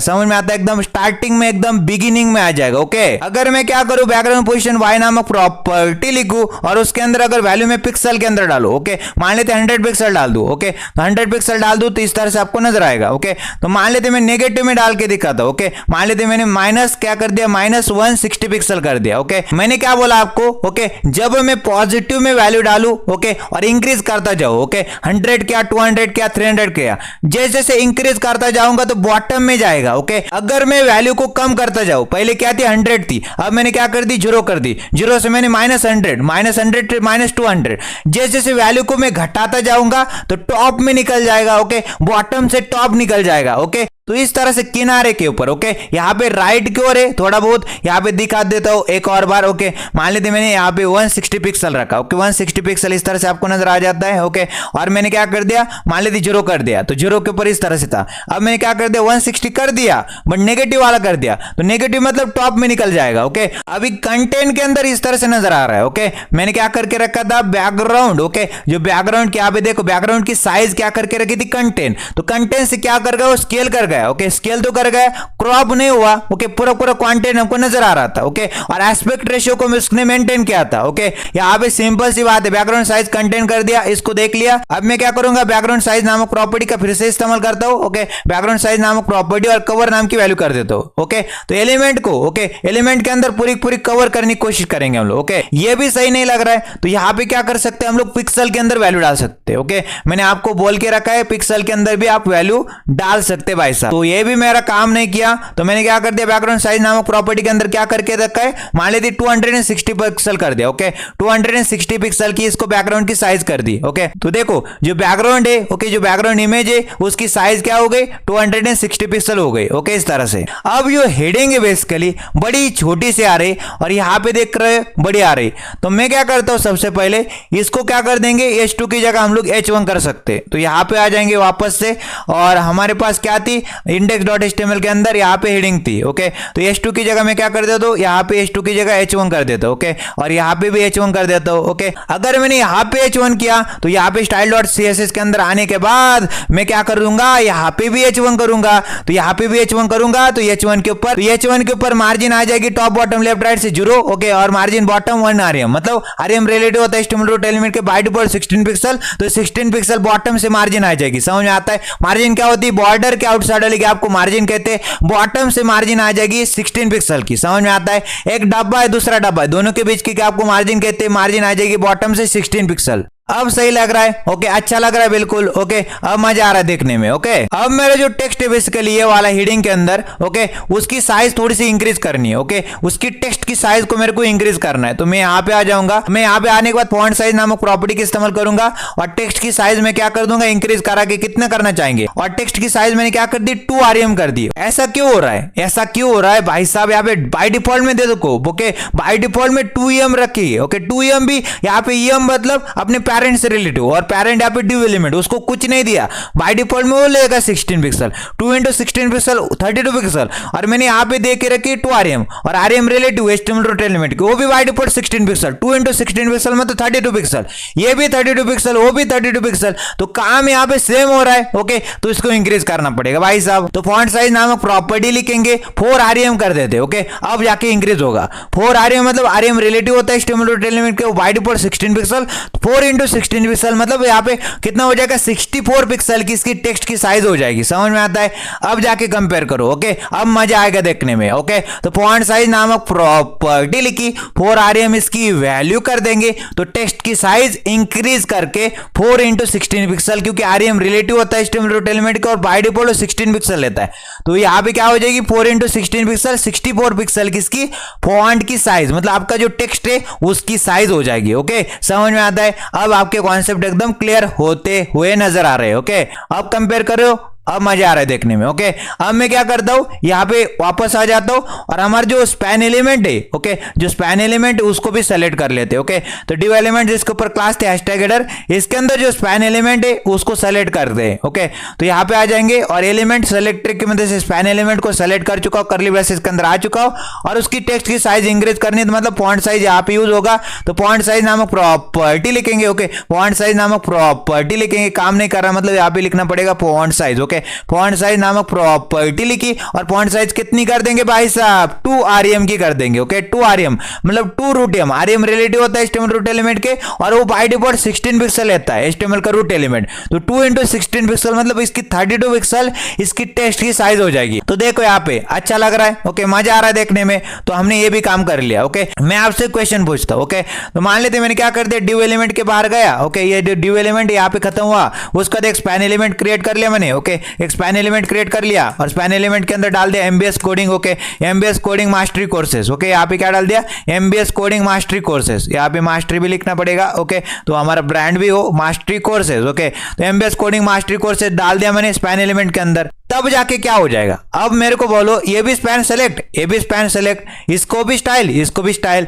समझ में आता है, एकदम स्टार्टिंग में, एकदम बिगिनिंग में आ जाएगा। ओके, अगर मैं क्या करूं, बैकग्राउंड पोजीशन वाई नामक प्रॉपर्टी लिखूं और उसके अंदर अगर वैल्यू में पिक्सल के अंदर डालो, ओके, मान लेते 100 पिक्सल डाल दूं। ओके, तो 100 पिक्सल डाल दूं तो इस तरह से आपको नजर आएगा। ओके, तो मान लेते मैं नेगेटिव में डाल के दिखाता हूं। ओके, मान लेते मैंने माइनस क्या कर दिया, -160 पिक्सल कर दिया। ओके, मैंने क्या बोला आपको, ओके, जब मैं पॉजिटिव में वैल्यू डालू, ओके, और इंक्रीज करता जाऊं, ओके, 100 क्या, 200 क्या, 300 क्या, जैसे जैसे इंक्रीज करता जाऊंगा तो बॉटम में जाएगा। ओके, अगर मैं वैल्यू को कम करता जाऊं, पहले क्या थी 100 थी, अब मैंने क्या कर दी, 0 कर दी, 0 से मैंने -100 -200, जैसे जैसे वैल्यू को मैं घटाता जाऊंगा तो टॉप में निकल जाएगा। ओके, बॉटम से टॉप निकल जाएगा। ओके, तो इस तरह से किनारे के ऊपर। ओके, यहाँ पे राइट की ओर है थोड़ा बहुत, यहाँ पे दिखा देता हूं एक और बार। ओके, मान लेते मैंने यहाँ पे 160 पिक्सल रखा। ओके, 160 पिक्सल इस तरह से आपको नजर आ जाता है। ओके, और मैंने क्या कर दिया, मान लेते 0 कर दिया, तो 0 के ऊपर इस तरह से था। अब मैंने क्या कर दिया, 160 कर दिया बट नेगेटिव वाला कर दिया, तो नेगेटिव मतलब टॉप में निकल जाएगा। ओके, अभी कंटेंट के अंदर इस तरह से नजर आ रहा है। ओके, मैंने क्या करके रखा था, बैकग्राउंड। ओके, जो बैकग्राउंड की यहाँ पे देखो, बैकग्राउंड की साइज क्या करके रखी थी, कंटेंट। तो कंटेंट से क्या कर गया, वो स्केल कर गया। ओके, स्केल तो कर गया, क्रॉप नहीं हुआ। ओके, पूरा पूरा क्वांटिटी हमको नजर आ रहा था। ओके, और एस्पेक्ट रेशियो को उसने मेंटेन किया था। ओके, यहाँ पे सिंपल सी बात है, बैकग्राउंड साइज कंटेंट कर दिया, इसको देख लिया। अब मैं क्या करूंगा, बैकग्राउंड साइज नामक प्रॉपर्टी का फिर से इस्तेमाल करता हूं। ओके, बैकग्राउंड साइज नामक प्रॉपर्टी और कवर नाम की वैल्यू कर देता हूं। ओके, तो एलिमेंट को, ओके, एलिमेंट के अंदर पूरी पूरी कवर करने की कोशिश करेंगे हम लोग। ओके, ये भी सही नहीं लग रहा है तो यहाँ पे क्या कर सकते हैं हम लोग, पिक्सल के अंदर वैल्यू डाल सकते हैं। ओके, मैंने आपको बोल के रखा है पिक्सल के अंदर भी आप वैल्यू डाल सकते हैं भाई साहब। तो ये भी मेरा काम नहीं किया तो मैंने क्या कर दिया, बैकग्राउंड साइज नामक प्रॉपर्टी के अंदर क्या करके रखा है, मान लेते 260 पिक्सल कर दिया। ओके, 260 पिक्सल की इसको बैकग्राउंड की साइज कर दी। ओके, तो देखो जो बैकग्राउंड है, ओके, जो बैकग्राउंड इमेज है उसकी साइज क्या हो गई, 260 पिक्सल हो गई। ओके, इस तरह से। अब जो हेडिंग है बेसिकली बड़ी छोटी सी आ रही और यहां पे देख रहे बड़ी आ रही, तो मैं क्या करता हूं, सबसे पहले इसको क्या कर देंगे, H2 की जगह हम लोग H1 कर सकते हैं। तो यहां पे आ जाएंगे वापस से और हमारे पास क्या थी, इंडेक्स डॉट एचटीएमएल के अंदर यहाँ पे हेडिंग थी। ओके, तो h2 की जगह मैं क्या कर देता हूँ, यहाँ पे h2 की जगह h1 कर देता हूँ। ओके, और यहाँ पे भी h1 कर देता हूँ। ओके, अगर मैंने यहाँ पे h1 किया तो यहाँ पे स्टाइल डॉट css के अंदर आने के बाद मैं क्या करूंगा, यहाँ पे भी h1 करूंगा। तो यहाँ पे भी h1 करूंगा तो h1 के ऊपर मार्जिन आ जाएगी टॉप बॉटम लेफ्ट राइट से 0। ओके, और मार्जिन बॉटम 1 आरएम, मतलब आरएम रिलेटिव होता है HTML रूट एलिमेंट के बाय डिफॉल्ट 16 पिक्सल, तो 16 पिक्सल बॉटम से मार्जिन आ जाएगी। समझ में आता है? मार्जिन क्या होती है, बॉर्डर के आउटसाइड वाली गैप को मार्जिन कहते हैं। बॉटम से मार्जिन आ जाएगी 16 पिक्सल की। समझ में आता है? एक डब्बा है दूसरा डब्बा है, दोनों के बीच की गैप को मार्जिन कहते हैं। मार्जिन आ जाएगी बॉटम से 16 पिक्सल। अब सही लग रहा है? ओके, अच्छा लग रहा है बिल्कुल। ओके, अब मजा आ रहा है देखने में। ओके, अब मेरा जो टेक्स्ट है बेसिकली ये वाला हेडिंग के अंदर, ओके, उसकी साइज थोड़ी सी इंक्रीज करनी है। ओके, उसकी टेक्स्ट की साइज को मेरे को इंक्रीज करना है। तो मैं यहाँ पे आ जाऊंगा। मैं यहाँ पे आने के बाद फॉन्ट साइज नामक प्रॉपर्टी का इस्तेमाल करूंगा और टेक्स्ट की साइज में क्या कर दूंगा, इंक्रीज करा के कितना करना चाहेंगे। और टेक्स्ट की साइज मैंने क्या कर दी, 2 rem कर दी। ऐसा क्यों हो रहा है, ऐसा क्यों हो रहा है भाई साहब? यहाँ पे बाय डिफॉल्ट में दे दो। ओके, बाय डिफॉल्ट में 2em रखी है। ओके, 2em भी यहाँ पे em मतलब अपने पेरेंट से रिलेटिव, और पेरेंट यहाँ पे div एलिमेंट, उसको कुछ नहीं दिया। बाय डिफॉल्ट में वो लेगा 16 पिक्सल, 2 into 16 पिक्सल 32 पिक्सल, और मैंने यहाँ पे दे के रखी 2 rem, और rem relative HTML root element की, वो भी by default 16 pixel. 2 into 16 pixel मतलब 32 पिक्सल, ये भी 32 पिक्सल, वो भी 32 पिक्सल। तो काम यहाँ पे सेम हो रहा है। ओके, तो इसको इंक्रीज करना पड़ेगा भाई साहब। तो फॉन्ट साइज नामक प्रॉपर्टी लिखेंगे, 4 rem कर देते। ओके, अब जाके इंक्रीज होगा। 4 rem मतलब rem रिलेटिव होता है HTML रूट एलिमेंट के, bye default 16 pixel, 4 into 16 pixel मतलब यहाँ पे कितना हो जाएगा, 64 पिक्सल की इसकी टेक्स्ट की साइज हो जाएगी। समझ में आता है? अब जाके कंपेयर करो। ओके, अब मजा आएगा देखने में। ओके, तो फॉन्ट साइज नामक प्रॉपर्टी लिखी, 4 rem इसकी वैल्यू कर देंगे, तो टेक्स्ट की साइज इंक्रीज करके 4 into 16 पिक्सल, क्योंकि rem रिलेटिव होता है HTML रूट एलिमेंट का और बाय डिफॉल्ट 16 पिक्सल लेता है। तो यहाँ पे क्या हो जाएगी, 4 into 16 पिक्सल, 64 पिक्सल की इसकी फॉन्ट की साइज, मतलब आपका जो टेक्स्ट है उसकी साइज हो जाएगी। ओके, समझ में आता है? अब आपके कॉन्सेप्ट एकदम क्लियर होते हुए नजर आ रहे हैं। ओके, अब कंपेयर करो, अब मजा आ रहा है देखने में। ओके, अब मैं क्या करता हूं, यहाँ पे वापस आ जाता हूं और हमारा जो स्पैन एलिमेंट है, ओके, जो स्पैन एलिमेंट है उसको भी सेलेक्ट कर लेते हैं। ओके, तो डिव एलिमेंट जिसके ऊपर क्लास थे हैशटैग हेडर, इसके अंदर जो स्पैन एलिमेंट है उसको सेलेक्ट कर दे। ओके, तो यहाँ पे आ जाएंगे और एलिमेंट सेलेक्टर की मदद से स्पैन एलिमेंट को सेलेक्ट कर चुका हूं, करली ब्रेसेस के अंदर आ चुका हूं, और उसकी टेक्स्ट की साइज इंक्रीज करनी है, तो मतलब फॉन्ट साइज यहाँ पे यूज होगा। तो फॉन्ट साइज नामक प्रॉपर्टी लिखेंगे। ओके, फॉन्ट साइज नामक प्रॉपर्टी लिखेंगे, काम नहीं कर रहा मतलब यहाँ पे लिखना पड़ेगा font size. Okay, font size नामक प्रॉपर्टी लिखी और फॉन्ट साइज कितनी कर देंगे भाई साहब, 2 rem की कर देंगे। ओके, 2 rem मतलब 2 रूट एम, rem रिलेटिव होता है HTML रूट एलिमेंट के, और वो बाय डिफॉल्ट 16 पिक्सल लेता है HTML का रूट एलिमेंट। तो 2 into 16 पिक्सल मतलब इसकी 32 पिक्सल इसकी टेक्स्ट की साइज हो जाएगी। तो देखो यहाँ पे अच्छा लग रहा है। ओके, मजा आ रहा है देखने में। तो हमने ये भी काम कर लिया। ओके, मैं आपसे क्वेश्चन पूछता हूँ। ओके, तो मान लेते मैंने क्या कर दिया, डिव एलिमेंट के बाहर गया। ओके, ये डिव एलिमेंट यहाँ पे खत्म हुआ, उसका एक स्पैन एलिमेंट क्रिएट कर लिया मैंने। ओके, एक स्पैन एलिमेंट क्रिएट कर लिया और स्पैन एलिमेंट के अंदर डाल दिया MBS coding. Okay, MBS coding mastery courses. Okay, यहाँ पे क्या डाल दिया, एमबीएस कोडिंग मास्टरी कोर्सेज। यहाँ पे मास्टरी भी लिखना पड़ेगा। ओके, तो हमारा ब्रांड भी हो मास्टरी कोर्सेज। ओके, तो एमबीएस कोडिंग मास्टरी कोर्सेज डाल दिया मैंने स्पैन एलिमेंट के अंदर। तब जाके क्या हो जाएगा, अब मेरे को बोलो, ये भी स्पैन सेलेक्ट, ये भी स्पैन सेलेक्ट, इसको भी स्टाइल, इसको भी स्टाइल।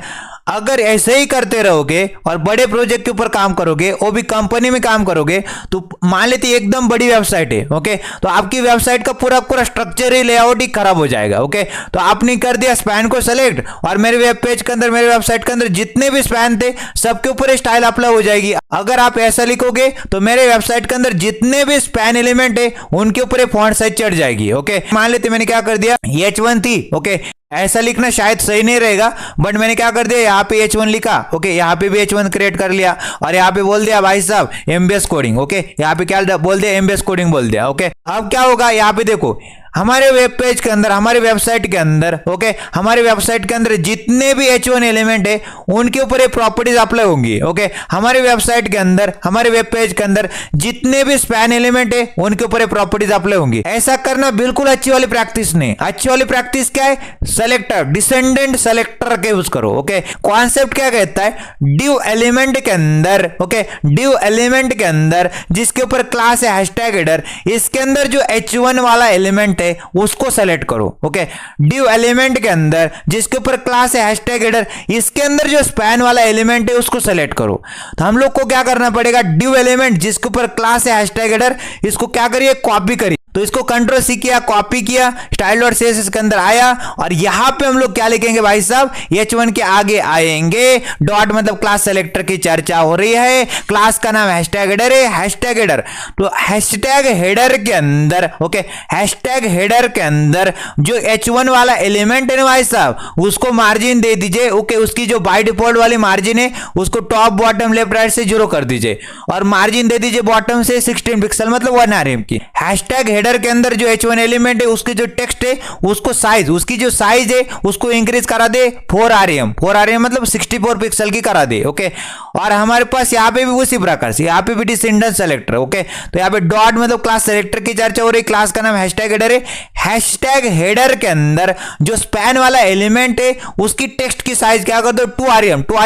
अगर ऐसे ही करते रहोगे और बड़े प्रोजेक्ट के ऊपर काम करोगे, वो भी कंपनी में काम करोगे, तो मान लेते एकदम बड़ी वेबसाइट है। ओके, तो आपकी वेबसाइट का पूरा पूरा स्ट्रक्चर ही, लेआउट ही खराब हो जाएगा। ओके, तो आपने कर दिया स्पैन को सेलेक्ट, और मेरे वेब पेज के अंदर, मेरे वेबसाइट के अंदर जितने भी स्पैन थे सबके ऊपर स्टाइल अप्लाई हो जाएगी। अगर आप ऐसा लिखोगे तो मेरे वेबसाइट के अंदर जितने भी स्पैन एलिमेंट है उनके ऊपर फॉन्ट साइज चढ़ जाएगी। ओके, मान लेते मैंने क्या कर दिया, H1 थी। ओके, ऐसा लिखना शायद सही नहीं रहेगा, बट मैंने क्या कर दिया, यहाँ पे H1 लिखा। ओके, यहाँ पे भी H1 क्रिएट कर लिया और यहाँ पे बोल दिया भाई साहब एमबीएस कोडिंग। ओके, यहाँ पे क्या बोल दिया, एमबीएस कोडिंग बोल दिया। ओके, अब क्या होगा, यहाँ पे देखो हमारे वेब पेज के अंदर, हमारे वेबसाइट के अंदर, ओके, हमारे वेबसाइट के अंदर जितने भी H1 एलिमेंट है उनके ऊपर ये प्रॉपर्टीज अप्लाई होंगी। ओके, हमारे वेबसाइट के अंदर, हमारे वेब पेज के अंदर जितने भी स्पैन एलिमेंट है उनके ऊपर ये प्रॉपर्टीज अप्लाई होंगी। ऐसा करना बिल्कुल अच्छी वाली प्रैक्टिस नहीं। अच्छी वाली प्रैक्टिस क्या है, सेलेक्टर, डिसेंडेंट सेलेक्टर के यूज करो। ओके, कॉन्सेप्ट क्या कहता है, डिव एलिमेंट के अंदर, ओके, डिव एलिमेंट के अंदर जिसके ऊपर क्लास है हैशटैग हेडर, इसके अंदर जो H1 वाला एलिमेंट है उसको सेलेक्ट करो। ओके, डिव एलिमेंट के अंदर जिसके ऊपर क्लास है हैशटैग हेडर, इसके अंदर जो स्पैन वाला एलिमेंट है उसको सेलेक्ट करो। तो हम लोग को क्या करना पड़ेगा, डिव एलिमेंट जिसके ऊपर क्लास है हैशटैग हेडर, इसको क्या करिए, कॉपी करिए। तो इसको कंट्रोल सी किया, कॉपी किया, स्टाइल डॉट सीएसएस के अंदर आया और यहां पे हम लोग क्या लिखेंगे भाई साहब, h1 के आगे आएंगे, डॉट मतलब क्लास सेलेक्टर की चर्चा हो रही है, क्लास का नाम हैशटैग हेडर है, हैशटैग हेडर। तो हैशटैग हेडर के अंदर ओके, हैशटैग हेडर के अंदर जो h1 वाला एलिमेंट है ना भाई साहब, उसको मार्जिन दे दीजिए ओके, उसकी जो बाय डिफॉल्ट वाली मार्जिन है उसको टॉप बॉटम लेफ्ट राइट से 0 कर दीजिए और मार्जिन दे दीजिए बॉटम से 16 पिक्सल मतलब 1 rm की। हैशटैग हेडर के अंदर जो h1 एलिमेंट है उसके जो टेक्स्ट है उसको साइज, उसकी जो साइज है उसको इंक्रीज करा दे 4 rm मतलब 64 पिक्सल की करा दे ओके। और हमारे पास यहाँ पे भी उसी प्रकार से यहाँ पे भी डिसेंडेंट सेलेक्टर ओके, तो यहाँ पे डॉट मतलब क्लास सेलेक्टर की चर्चा हो रही, क्लास का नाम हैशटैग हेडर है, हैशटैग हेडर के अंदर जो स्पैन वाला एलिमेंट है उसकी टेक्स्ट की साइज क्या कर दो 2 rm, 2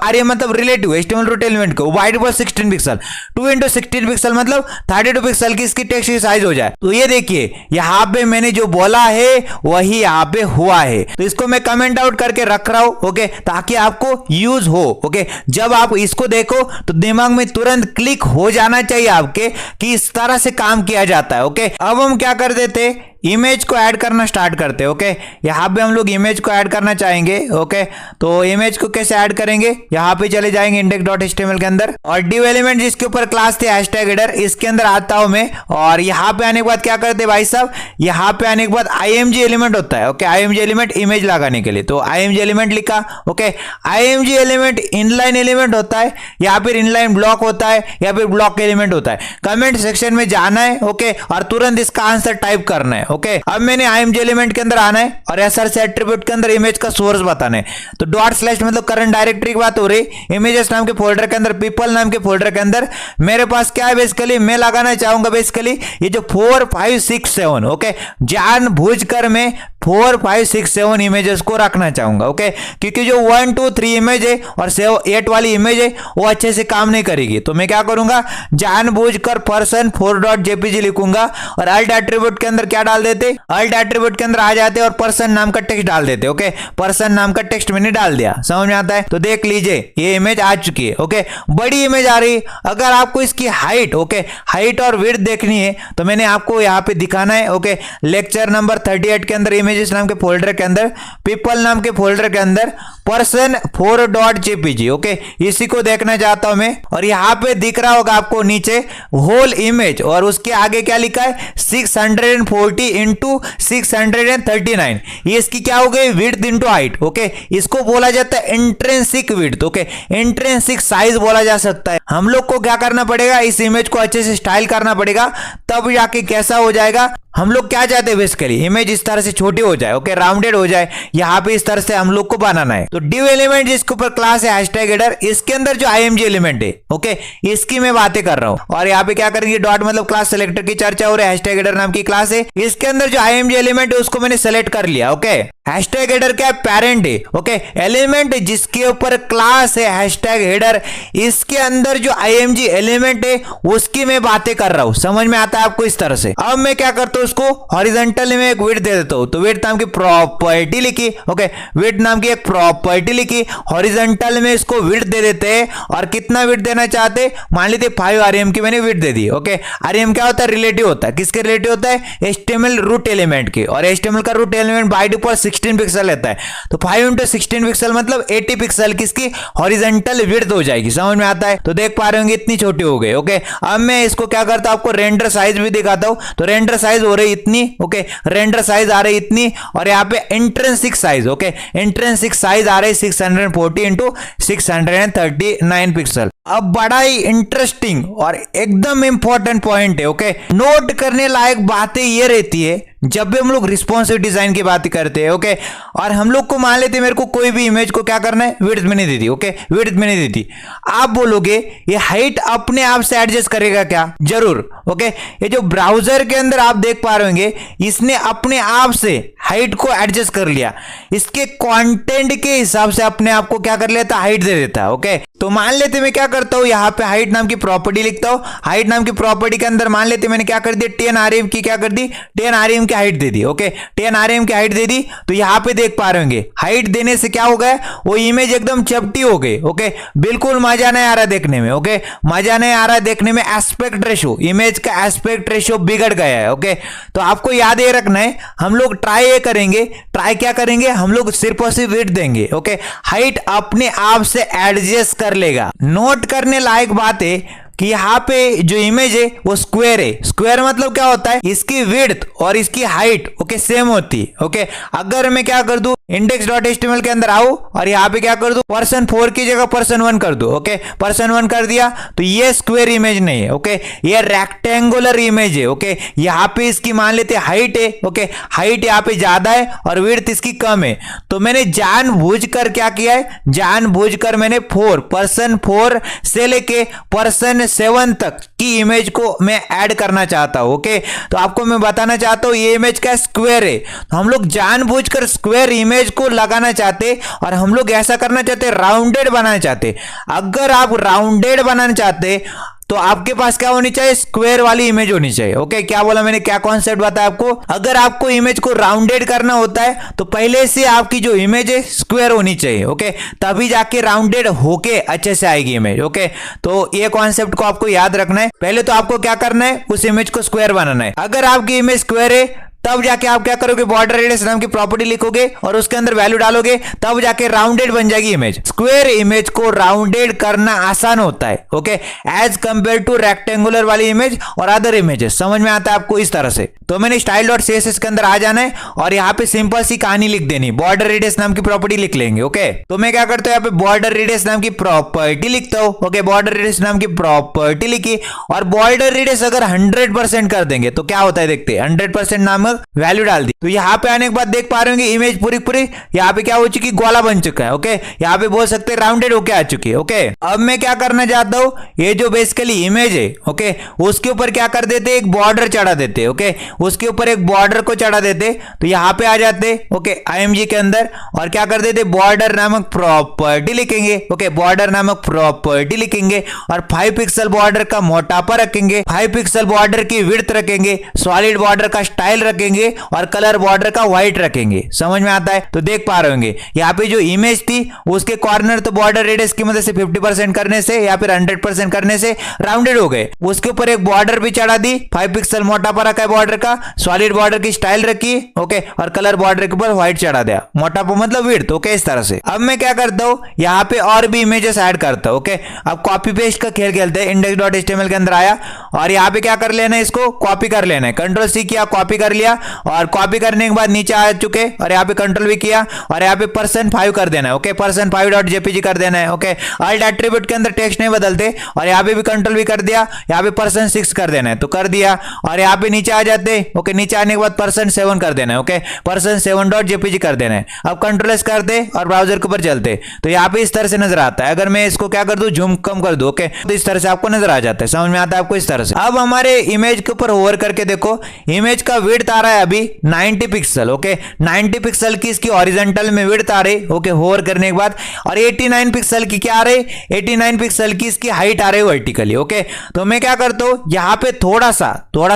rm मतलब रिलेटिव एचटीएमएल रूट एलिमेंट को वाइड पर 16 पिक्सल, 2 × 16 पिक्सल मतलब 32 पिक्सल की इसकी टेक्स्ट की साइज हो जाए। तो ये देखिए यहाँ पे मैंने जो बोला है वही यहाँ पे हुआ है, तो इसको मैं कमेंट आउट करके रख रहा हूं ओके, ताकि आपको यूज हो ओके। जब आप इसको देखो तो दिमाग में तुरंत क्लिक हो जाना चाहिए आपके कि इस तरह से काम किया जाता है ओके। अब हम क्या कर देते, इमेज को ऐड करना स्टार्ट करते हैं ओके। यहाँ पे हम लोग इमेज को ऐड करना चाहेंगे ओके, तो इमेज को कैसे ऐड करेंगे, यहाँ पे चले जाएंगे index.html के अंदर और div एलिमेंट जिसके ऊपर क्लास थे हैशटैग हेडर, इसके अंदर आता हूं मैं और यहाँ पे आने के बाद क्या करते भाई साहब, यहाँ पे आने के बाद img एलिमेंट होता है ओके, img एलिमेंट इमेज लगाने के लिए, तो img एलिमेंट लिखा okay. img element inline element होता है, या फिर इनलाइन ब्लॉक होता है, या फिर ब्लॉक एलिमेंट होता है। कमेंट सेक्शन में जाना है ओके और तुरंत इसका आंसर टाइप करना है ओके। अब मैंने img एलिमेंट के अंदर आना है और src एट्रीब्यूट के अंदर इमेज का सोर्स बताना है, तो डॉट स्लैश मतलब करंट डायरेक्टरी की बात हो रही, इमेजेस नाम के फोल्डर के अंदर, पीपल नाम के फोल्डर के अंदर मेरे पास क्या है बेसिकली, मैं लगाना चाहूंगा बेसिकली ये जो 4 5 6 7 ओके, जानबूझकर मैं 4 5 6 7 इमेजेस को रखना चाहूंगा ओके, क्योंकि जो 1 2 3 इमेज है और 8 वाली इमेज है वो अच्छे से काम नहीं करेगी, तो मैं क्या करूंगा जानबूझकर person4.jpg लिखूंगा और अल्ट एट्रीब्यूट के अंदर क्या डाल देते, अल्ट एट्रीब्यूट के अंदर आ जाते और पर्सन नाम का टेक्स्ट डाल देते ओके। पर्सन नाम का टेक्स्ट मैंने डाल दिया, समझ में आता है। तो देख लीजिए ये इमेज आ चुकी है ओके, बड़ी इमेज आ रही। अगर आपको इसकी हाइट ओके, हाइट और विड्थ देखनी है तो मैंने आपको यहाँ पे दिखाना है ओके, लेक्चर नंबर 38 के अंदर इमेजेस नाम के फोल्डर के अंदर, पीपल नाम के फोल्डर के अंदर person4.jpg ओके, इसी को देखना चाहता हूं मैं। और यहाँ पे दिख रहा होगा आपको नीचे होल इमेज और उसके आगे क्या लिखा है 640 इंटू 639, ये इसकी क्या हो गई विड्थ इंटू हाइट ओके। इसको बोला जाता है intrinsic width okay, intrinsic size बोला जा सकता है। हम लोग को क्या करना पड़ेगा, इस इमेज को अच्छे से स्टाइल करना पड़ेगा, तब जाके कैसा हो जाएगा। हम लोग क्या चाहते हैं बेसिकली, इमेज इस तरह से छोटी हो जाए ओके, राउंडेड हो जाए, यहाँ पे इस तरह से हम लोग को बनाना है। तो div एलिमेंट जिसके ऊपर क्लास है हैशटैग हेडर, इसके अंदर जो img एलिमेंट है ओके, इसकी मैं बातें कर रहा हूं। और यहाँ पे क्या करेंगे, डॉट मतलब क्लास सेलेक्टर की चर्चा हो रही है, हैशटैग हेडर नाम की क्लास है, इसके अंदर जो img एलिमेंट है उसको मैंने सेलेक्ट कर लिया ओके। हैशटैग हेडर क्या है, पेरेंट है ओके, एलिमेंट जिसके ऊपर क्लास है हैशटैग हेडर, इसके अंदर जो img एलिमेंट है उसकी मैं बातें कर रहा हूं, समझ में आता है आपको इस तरह से। अब मैं क्या करता हूं, उसको हॉरिजॉन्टल में एक विड्थ दे देता हूं, तो विड्थ नाम की प्रॉपर्टी लिखी ओके, विड्थ नाम की एक प्रॉपर्टी लिखी, हॉरिजॉन्टल में इसको विड्थ दे देते हैं और कितना विड्थ देना चाहते, मान लीजिए 5 rm की मैंने विड्थ दे दी ओके। rm क्या होता है, रिलेटिव होता है, किसके रिलेटिव होता है, HTML रूट एलिमेंट के, और HTML का root element by default 16 pixel लेता है, तो 5 × 16 पिक्सल मतलब 80 पिक्सल की इसकी हॉरिजॉन्टल विड्थ हो जाएगी, समझ में आता है। तो देख पा रहे होंगे इतनी छोटी हो गई ओके। अब मैं इसको क्या करता हूं, आपको रेंडर साइज भी दिखाता हूं, तो रेंडर साइज हो रही इतनी ओके, रेंडर साइज आ रही इतनी, और यहाँ पे intrinsic size okay, intrinsic size आ रही 640 इंटू 639 पिक्सल। अब बड़ा ही इंटरेस्टिंग और एकदम इंपॉर्टेंट पॉइंट है ओके, नोट करने लायक बातें ये रहती है जब भी हम लोग रिस्पॉन्सिव डिजाइन की बात करते हैं ओके, और हम लोग को मान लेते मेरे को कोई भी इमेज को क्या करना है, विड्थ में नहीं दी थी ओके, विड्थ में नहीं दी थी। आप बोलोगे ये हाइट अपने आप से एडजस्ट करेगा क्या, जरूर ओके। ये जो ब्राउजर के अंदर आप देख पा रहे होंगे इसने अपने आप से हाइट को एडजस्ट कर लिया, इसके कंटेंट के हिसाब से अपने आप को क्या कर लेता, हाइट दे देता है। ओके, तो मान लेते मैं क्या करता हूं, यहाँ पे हाइट नाम की प्रॉपर्टी लिखता हूं। हाइट नाम की प्रॉपर्टी के अंदर मान लेते मैंने क्या कर दिया, 10 rem की क्या कर दी, 10 rem की हाइट दे दी। ओके, 10 rem की हाइट दे दी। तो यहाँ पे देख पा रहे होंगे हाइट देने से क्या हो गया, वो इमेज एकदम चपटी हो गई। ओके, बिल्कुल मजा नहीं आ रहा देखने में। ओके, मजा नहीं आ रहा देखने में, एस्पेक्ट रेशो, इमेज का एस्पेक्ट रेशो बिगड़ गया है। ओके, तो आपको याद ये रखना है, हम लोग ट्राई ये करेंगे, ट्राई क्या करेंगे, हम लोग सिर्फ और सिर्फ विड्थ देंगे। ओके, हाइट अपने आप से एडजस्ट कर लेगा। नोट करने लायक बात है कि यहाँ पे जो इमेज है वो स्क्वायर है। स्क्वायर मतलब क्या होता है, इसकी विड्थ और इसकी हाइट ओके सेम होती है। ओके, अगर मैं क्या कर दूं, index.html के अंदर आऊं और यहाँ पे क्या कर दूं, पर्सन 4 की जगह पर्सन 1 कर दूं। ओके, पर्सन 1 कर दिया तो ये स्क्वायर इमेज नहीं है। ओके, ये रेक्टेंगुलर इमेज है। ओके, यहाँ पे इसकी मान लेते हाइट है। ओके, हाइट यहाँ पे ज्यादा है और विड्थ इसकी कम है। तो मैंने जानबूझकर क्या किया है, जानबूझकर मैंने पर्सन 4 से लेके पर्सन 7 तक की इमेज को मैं ऐड करना चाहता हूं। ओके, तो आपको मैं बताना चाहता हूं ये इमेज का स्क्वायर है, तो हम लोग जानबूझकर स्क्वायर इमेज को लगाना चाहते और हम लोग ऐसा करना चाहते, राउंडेड बनाना चाहते। अगर आप राउंडेड बनाना चाहते तो आपके पास क्या होनी चाहिए, स्क्वायर वाली इमेज होनी चाहिए। ओके, क्या बोला मैंने, क्या कॉन्सेप्ट बताया आपको, अगर आपको इमेज को राउंडेड करना होता है तो पहले से आपकी जो इमेज है स्क्वायर होनी चाहिए। ओके, तभी जाके राउंडेड होके अच्छे से आएगी इमेज। ओके, तो ये कॉन्सेप्ट को आपको याद रखना है। पहले तो आपको क्या करना है, उस इमेज को स्क्वायर बनाना है। अगर आपकी इमेज स्क्वायर है तब जाके आप क्या करोगे, बॉर्डर रेडियस नाम की प्रॉपर्टी लिखोगे और उसके अंदर वैल्यू डालोगे, तब जाके राउंडेड बन जाएगी इमेज। स्क्वायर इमेज को राउंडेड करना आसान होता है। Okay, as compare to rectangular वाली इमेज और अदर इमेजेस। समझ में आता है आपको इस तरह से। तो मैंने style.css के अंदर आ जाना है और यहाँ पे सिंपल सी कहानी लिख देनी, बॉर्डर रेडियस नाम की प्रॉपर्टी लिख लेंगे। ओके, तो मैं क्या करता हूँ, यहाँ पे बॉर्डर रेडियस नाम की प्रॉपर्टी लिखता हूँ। ओके, बॉर्डर रेडियस नाम की प्रॉपर्टी लिखी और बॉर्डर रेडियस अगर 100% कर देंगे तो क्या होता है, देखते हैं। 100% नामक वैल्यू डाल दी, तो यहाँ पे आने के बाद देख पा रहे होंगे इमेज पूरी पूरी यहाँ पे क्या हो चुकी, गोला बन चुका है। ओके, यहाँ पे बोल सकते हैं राउंडेड होके आ चुकी है। ओके, अब मैं क्या करना चाहता हूँ, ये जो बेसिकली इमेज है ओके, उसके ऊपर क्या कर देते, एक बॉर्डर चढ़ा देते। ओके, उसके ऊपर एक बॉर्डर को चढ़ा देते, तो यहाँ पे आ जाते ओके IMG के अंदर और क्या कर देते, बॉर्डर नामक प्रॉपर्टी लिखेंगे। ओके, बॉर्डर नामक प्रॉपर्टी लिखेंगे और 5 पिक्सल बॉर्डर का मोटापा रखेंगे, 5 पिक्सल बॉर्डर की विड्थ रखेंगे, सॉलिड बॉर्डर का स्टाइल रखेंगे और कलर बॉर्डर का व्हाइट रखेंगे। समझ में आता है। तो देख पा रहे होंगे यहाँ पे जो इमेज थी उसके कॉर्नर तो बॉर्डर रेडियस की मदद से 50% करने से या फिर 100% करने से राउंडेड हो गए। उसके ऊपर एक बॉर्डर भी चढ़ा दी, 5 पिक्सल मोटापा रखा है बॉर्डर का, सॉलिड बॉर्डर की स्टाइल रखी। ओके, और कलर बॉर्डर के ऊपर व्हाइट चढ़ा दिया, मोटापा मतलब विड्थ। ओके, इस तरह से। अब मैं क्या करता हूँ, यहाँ पे और भी इमेजेस ऐड करता हूँ। ओके, अब कॉपी पेस्ट का खेल खेलते हैं। index.html के अंदर आया और यहाँ पे क्या कर लेना है, इसको कॉपी कर लेना है। Ctrl+C किया, कॉपी कर लिया और कॉपी करने के बाद नीचे आ चुके और यहाँ पे कंट्रोल भी किया और यहाँ पे %5 कर देना है। ओके, %5.jpg कर देना है। ओके, अल्ट एट्रीब्यूट के अंदर टेक्स्ट नहीं बदलते और यहाँ पे भी कंट्रोल भी कर दिया, यहाँ पे %6 कर देना है तो कर दिया और यहाँ पे नीचे आ जाते। ओके, नीचे आने के बाद %7 कर देना है। ओके, %7.jpg कर देना है। अब Ctrl+S कर दे और ब्राउजर के ऊपर चलते तो यहाँ पे इस तरह से नजर आता है। अगर मैं इसको क्या कर दूं, जूम कम कर दूं। ओके, तो इस तरह से आपको नजर आ जाता है। समझ में आता है आपको इस तरह से। अब हमारे इमेज के ऊपर होवर करके देखो, इमेज का विड्थ आ रहा है अभी 90 पिक्सल। ओके, 90 पिक्सल की इसकी हॉरिजॉन्टल में विड्थ आ रही। ओके, होवर करने के बाद और 89 पिक्सल की क्या आ रही, 89 पिक्सल की इसकी हाइट आ रही वर्टिकली। ओके, तो मैं क्या करता हूं, यहाँ पे थोड़ा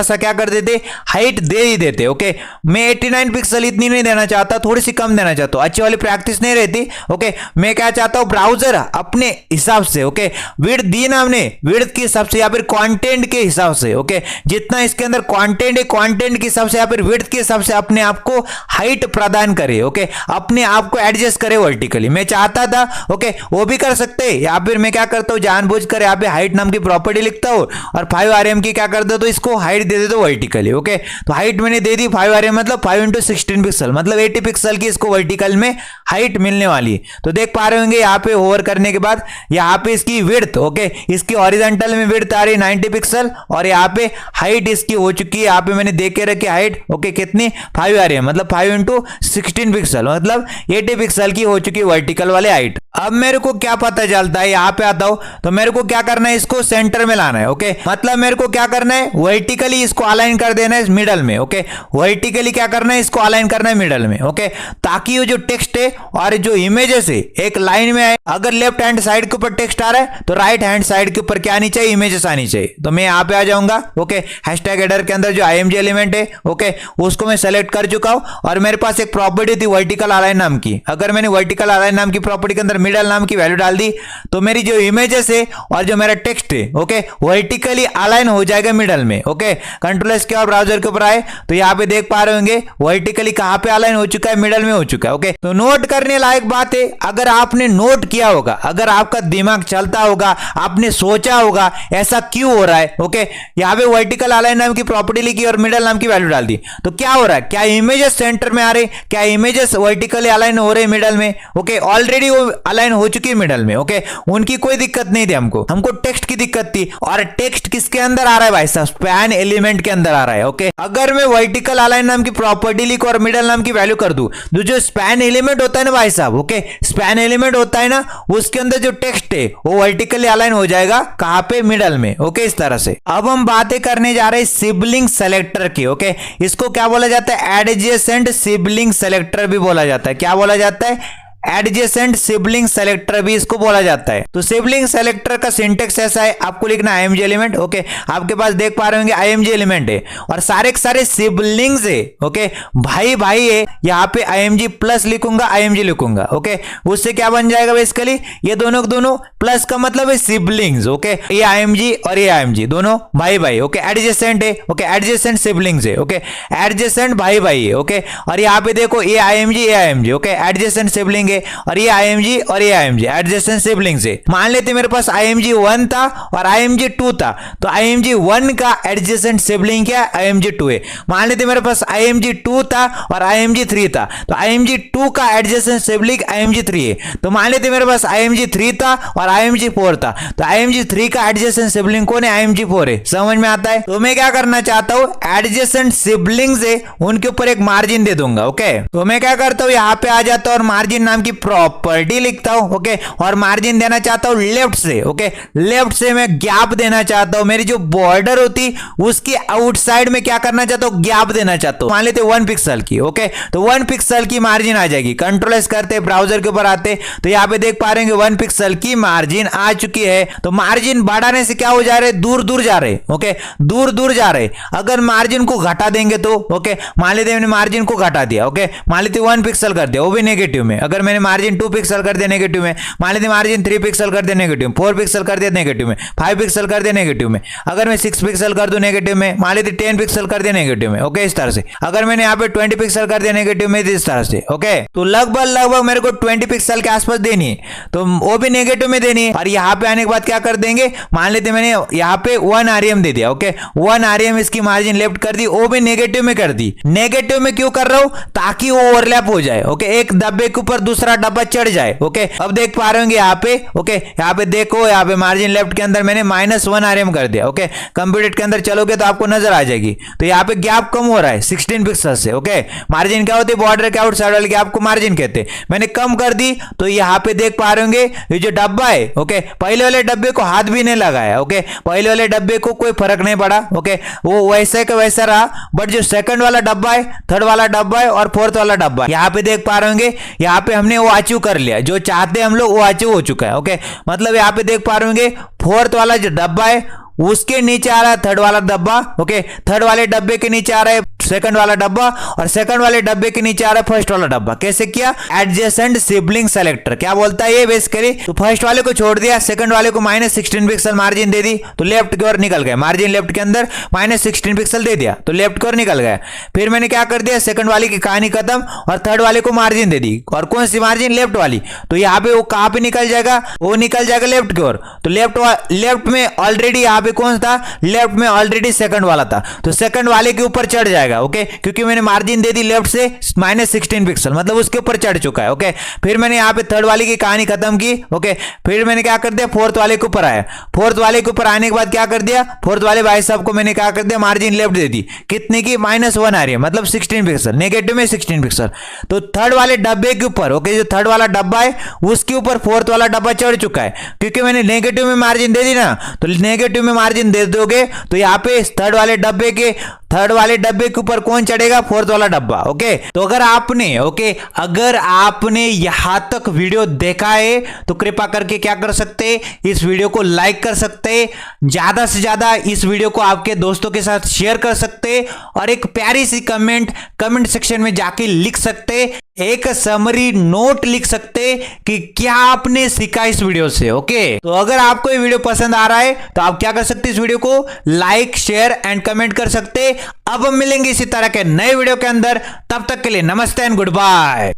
सा क्या कर देते, हाइट दे ही देते। ओके, मैं 89 पिक्सल इतनी नहीं देना चाहता, थोड़ी सी कम देना चाहता हूं, अच्छी वाली प्रैक्टिस नहीं रहती। ओके, मैं क्या चाहता हूं, ब्राउजर अपने हिसाब से ओके विड्थ दी ना हमने, विड्थ के हिसाब से या फिर कंटेंट के हिसाब से। ओके, जितना इसके अंदर कंटेंट है, कंटेंट के हिसाब से या फिर विड्थ के हिसाब से अपने आप को हाइट प्रदान करे। ओके, अपने आप को एडजस्ट करे वर्टिकली। मैं चाहता था ओके वो भी कर सकते हैं, या फिर मैं क्या करता हूं, जानबूझकर यहाँ पे हाइट नाम की प्रॉपर्टी लिखता हूं और 5 rm की क्या करता हूं, तो इसको हाइट दे देता हूं वर्टिकली। ओके, तो हाइट मैंने दे दी 5 rm मतलब 5 × 16 पिक्सल मतलब 80 पिक्सल की इसको वर्टिकल में हाइट मिलने वाली। तो देख पा रहे होंगे यहाँ पे होवर करने के बाद यहाँ पे इसकी विड्थ ओके, इसकी हॉरिजॉन्टल में विड्थ आ रही 90 पिक्सल और यहाँ पे हाइट इसकी हो चुकी है, यहाँ पे मैंने देख के रखी हाइट ओके कितनी 5 rm मतलब 5 × 16 पिक्सल मतलब 80 पिक्सल की हो चुकी वर्टिकल वाले हाइट। अब मेरे को क्या पता चलता है, यहाँ पे आता हूं तो मेरे को क्या करना है, इसको सेंटर में लाना है। ओके, मतलब मेरे को क्या करना है, वर्टिकली इसको अलाइन कर देना है है मिडल में, ओके। वर्टिकली क्या करना है, इसको अलाइन करना है मिडल में, ओके, ताकि ये जो टेक्स्ट है और जो इमेजेस है एक लाइन में आए। अगर लेफ्ट हैंड साइड के ऊपर टेक्स्ट आ रहा है तो राइट हैंड साइड के ऊपर क्या आनी चाहिए, इमेजेस आनी चाहिए। तो मैं यहाँ पे आ जाऊंगा, ओके, हैशटैग हेडर के अंदर जो IMG एलिमेंट है, ओके, उसको मैं सेलेक्ट कर चुका हूं और मेरे पास एक प्रॉपर्टी थी वर्टिकल अलाइन नाम की। अगर मैंने वर्टिकल अलाइन नाम की प्रॉपर्टी के अंदर मिडल नाम की वैल्यू डाल दी तो मेरी जो इमेजेस है और जो मेरा टेक्स्ट है, ओके, वर्टिकली अलाइन हो जाएगा मिडल में, ओके। कंट्रोल एस के और ब्राउजर के ऊपर आए तो यहाँ पे देख पा रहे होंगे वर्टिकली कहां पे अलाइन हो चुका है, मिडल में हो चुका है, ओके। तो नोट करने लायक बात है, अगर आपने नोट किया होगा, अगर आपका दिमाग चलता होगा, आपने सोचा होगा ऐसा क्यों हो रहा है, ओके। यहाँ पे वर्टिकल अलाइन नाम की प्रॉपर्टी लिखी और मिडल नाम की वैल्यू डाल दी तो क्या हो रहा है, क्या इमेजेस सेंटर में आ रहे, क्या इमेजेस वर्टिकली अलाइन हो रहे मिडल में, ओके। ऑलरेडी वो अलाइन हो चुकी है मिडल में, ओके। उनकी कोई दिक्कत नहीं थी, हमको टेक्स्ट की दिक्कत थी। और टेक्स्ट किसके अंदर आ रहा है भाई साहब, स्पैन एलिमेंट के अंदर आ रहा है, ओके। अगर मैं वर्टिकल अलाइन नाम की प्रॉपर्टी लिखूं और मिडल नाम की वैल्यू कर दूं तो जो स्पैन एलिमेंट होता है ना भाई साहब, ओके, स्पैन एलिमेंट होता है ना, उसके अंदर जो टेक्स्ट है वो वर्टिकली अलाइन हो जाएगा कहां पे, मिडल में, ओके, इस तरह से। अब हम बातें करने जा रहे हैं सिबलिंग सेलेक्टर की, ओके। इसको क्या बोला जाता है, एडजेसेंट सिबलिंग सेलेक्टर भी बोला जाता है। क्या बोला जाता है, एडजेसेंट सिबलिंग सेलेक्टर भी इसको बोला जाता है। तो सिबलिंग सेलेक्टर का सिंटेक्स ऐसा है, आपको लिखना है IMG एलिमेंट, ओके। आपके पास देख पा रहे होंगे IMG एलिमेंट है और सारे के सारे सिबलिंग्स है, ओके, भाई भाई है। यहाँ पे IMG प्लस लिखूंगा, IMG लिखूंगा, ओके। उससे क्या बन जाएगा बेसिकली, ये दोनों दोनों प्लस का मतलब है सिबलिंग्स, ओके। ये IMG और ये IMG दोनों भाई भाई, ओके। एडजेसेंट है, ओके, एडजेसेंट सिबलिंग्स है, ओके, एडजेसेंट भाई भाई है, ओके। और यहाँ पे देखो ये IMG, ओके, एडजेसेंट सिबलिंग और ये IMG और ये IMG एडजेसेंट सिबलिंग्स है। मान लेते मेरे पास IMG 1 था और IMG 2 था तो IMG 1 का एडजेसेंट सिबलिंग क्या है, IMG 2 है। मान लेते मेरे पास IMG 2 था और IMG 3 था तो IMG 2 का एडजेसेंट सिबलिंग IMG 3 है। तो मान लेते मेरे पास IMG 3 था और IMG 4 था तो IMG 3 का एडजेसेंट सिबलिंग कौन है, IMG 4 है। समझ में आता है। तो मैं क्या करना चाहता हूं, एडजेसेंट सिबलिंग्स है उनके ऊपर एक मार्जिन दे दूंगा, ओके। तो मैं क्या करता हूं, यहाँ पे आ जाता हूं और मार्जिन नाम की प्रॉपर्टी लिखता हूं, ओके, और मार्जिन देना चाहता हूं लेफ्ट से, ओके। लेफ्ट से मैं गैप देना चाहता हूं, मेरी जो बॉर्डर होती उसकी आउटसाइड में क्या करना चाहता हूं, गैप देना चाहता हूं। मान लेते 1 पिक्सल की, ओके। तो 1 पिक्सल की मार्जिन आ जाएगी। कंट्रोल एस करते ब्राउजर के ऊपर आते तो यहाँ पे देख पा रहे हैं 1 पिक्सल की मार्जिन आ चुकी है। तो मार्जिन बढ़ाने से क्या हो जा रहे, दूर दूर जा रहे, ओके, दूर दूर जा रहे। अगर मार्जिन को घटा देंगे तो, ओके, मान लेते मैंने मार्जिन को घटा दिया, ओके, मान लेते 1 पिक्सल कर दिया, वो भी नेगेटिव में। अगर मैंने मार्जिन 2 पिक्सल कर दिया नेगेटिव में, मान लेते मार्जिन 3 पिक्सल कर दिया नेगेटिव में, 4 पिक्सल कर दिया नेगेटिव में, 5 पिक्सल कर दिया नेगेटिव में। अगर मैं 6 पिक्सल कर दूं नेगेटिव में, मान लेते 10 पिक्सल कर दिया नेगेटिव में, ओके, इस तरह से। अगर मैंने यहाँ पे 20 पिक्सल कर दिया नेगेटिव में, इस तरह से, ओके। तो लगभग मेरे को 20 पिक्सल के आसपास देनी है तो वो भी नेगेटिव में देनी है। और यहाँ पे आने के बाद क्या कर देंगे, मान लेते मैंने यहाँ पे 1 REM दे दिया, ओके, 1 REM इसकी मार्जिन लेफ्ट कर दी, वो भी नेगेटिव में कर दी। नेगेटिव में क्यों कर रहा हूं, ताकि वो ओवरलैप हो जाए, ओके, एक डब्बे के ऊपर दूसरा डब्बा चढ़ जाए, ओके। अब देख पा रहे होंगे यहाँ पे, ओके, यहाँ पे देखो, यहाँ पे मार्जिन लेफ्ट के अंदर मैंने -1 REM कर दिया, ओके। कंप्यूटर के अंदर चलोगे तो आपको नजर आ जाएगी। तो यहाँ पे गैप कम हो रहा है 16 पिक्सल से, ओके। मार्जिन क्या होती है, बॉर्डर के आउटसाइड वाले गैप को मार्जिन कहते हैं। मैंने कम कर दी तो यहाँ पे देख पा रहे होंगे ये जो डब्बा है, ओके, पहले वाले डब्बे को हाथ भी नहीं लगाया, ओके, पहले वाले डब्बे को कोई फर्क नहीं पड़ा, ओके, वो वैसे का वैसा रहा। बट जो सेकंड वाला डब्बा है, थर्ड वाला डब्बा है और फोर्थ वाला डब्बा, यहाँ पे देख पा रहे होंगे, यहाँ पे हमने वो अचीव कर लिया, जो चाहते हम लोग वो अचीव हो चुका है, ओके। मतलब यहाँ पे देख पा रहे होंगे फोर्थ वाला जो डब्बा है उसके नीचे आ रहा है थर्ड वाला डब्बा, ओके, थर्ड वाले डब्बे के नीचे आ रहा है सेकंड वाला डब्बा और सेकंड वाले डब्बे के नीचे आ रहा है फर्स्ट वाला डब्बा। कैसे किया, एडजेसेंट सिबलिंग सेलेक्टर क्या बोलता है ये बेसिकली। तो फर्स्ट वाले को छोड़ दिया, सेकंड वाले को -16 पिक्सल मार्जिन दे दी तो लेफ्ट की ओर निकल गया, मार्जिन लेफ्ट के अंदर -16 पिक्सल दे दिया तो लेफ्ट की ओर निकल गया। फिर मैंने क्या कर दिया, सेकंड वाले की कहानी खत्म और थर्ड वाले को मार्जिन दे दी। और कौन सी मार्जिन, लेफ्ट वाली। तो यहाँ पे वो कहां पे निकल जाएगा, वो निकल जाएगा लेफ्ट की ओर। तो लेफ्ट में ऑलरेडी यहाँ पे कौन था, लेफ्ट में ऑलरेडी सेकंड वाला था तो सेकंड वाले के ऊपर चढ़ जाएगा, ओके, क्योंकि मैंने मार्जिन दे दी लेफ्ट से -16 पिक्सल, मतलब उसके ऊपर चढ़ चुका है, ओके। फिर मैंने यहाँ पे थर्ड वाले की कहानी खत्म की, ओके। फिर मैंने क्या कर दिया, फोर्थ वाले के ऊपर आया। फोर्थ वाले के ऊपर आने के बाद क्या कर दिया, फोर्थ वाले भाई साहब को मैंने क्या कर दिया, मार्जिन लेफ्ट दे दी, कितने की, -1 आ रही है, मतलब 16 पिक्सल, नेगेटिव में 16 पिक्सल। तो थर्ड वाले डब्बे के ऊपर, ओके, जो थर्ड वाला डब्बा है उसके ऊपर फोर्थ वाला डब्बा चढ़ चुका है, क्योंकि मैंने नेगेटिव में मार्जिन दे दी ना। तो नेगेटिव में मार्जिन दे दोगे तो यहाँ पे थर्ड वाले डब्बे के थर्ड वाले डब्बे के ऊपर कौन चढ़ेगा, फोर्थ वाला डब्बा। ओके, तो अगर आपने यहां तक वीडियो देखा है तो कृपया करके क्या कर सकते, इस वीडियो को लाइक कर सकते, ज्यादा से ज्यादा इस वीडियो को आपके दोस्तों के साथ शेयर कर सकते और एक प्यारी सी कमेंट सेक्शन में जाके लिख सकते, एक समरी नोट लिख सकते कि क्या आपने सीखा इस वीडियो से। ओके, तो अगर आपको ये वीडियो पसंद आ रहा है तो आप क्या कर सकते, इस वीडियो को लाइक शेयर एंड कमेंट कर सकते। अब हम मिलेंगे इसी तरह के नए वीडियो के अंदर, तब तक के लिए नमस्ते एंड गुड बाय।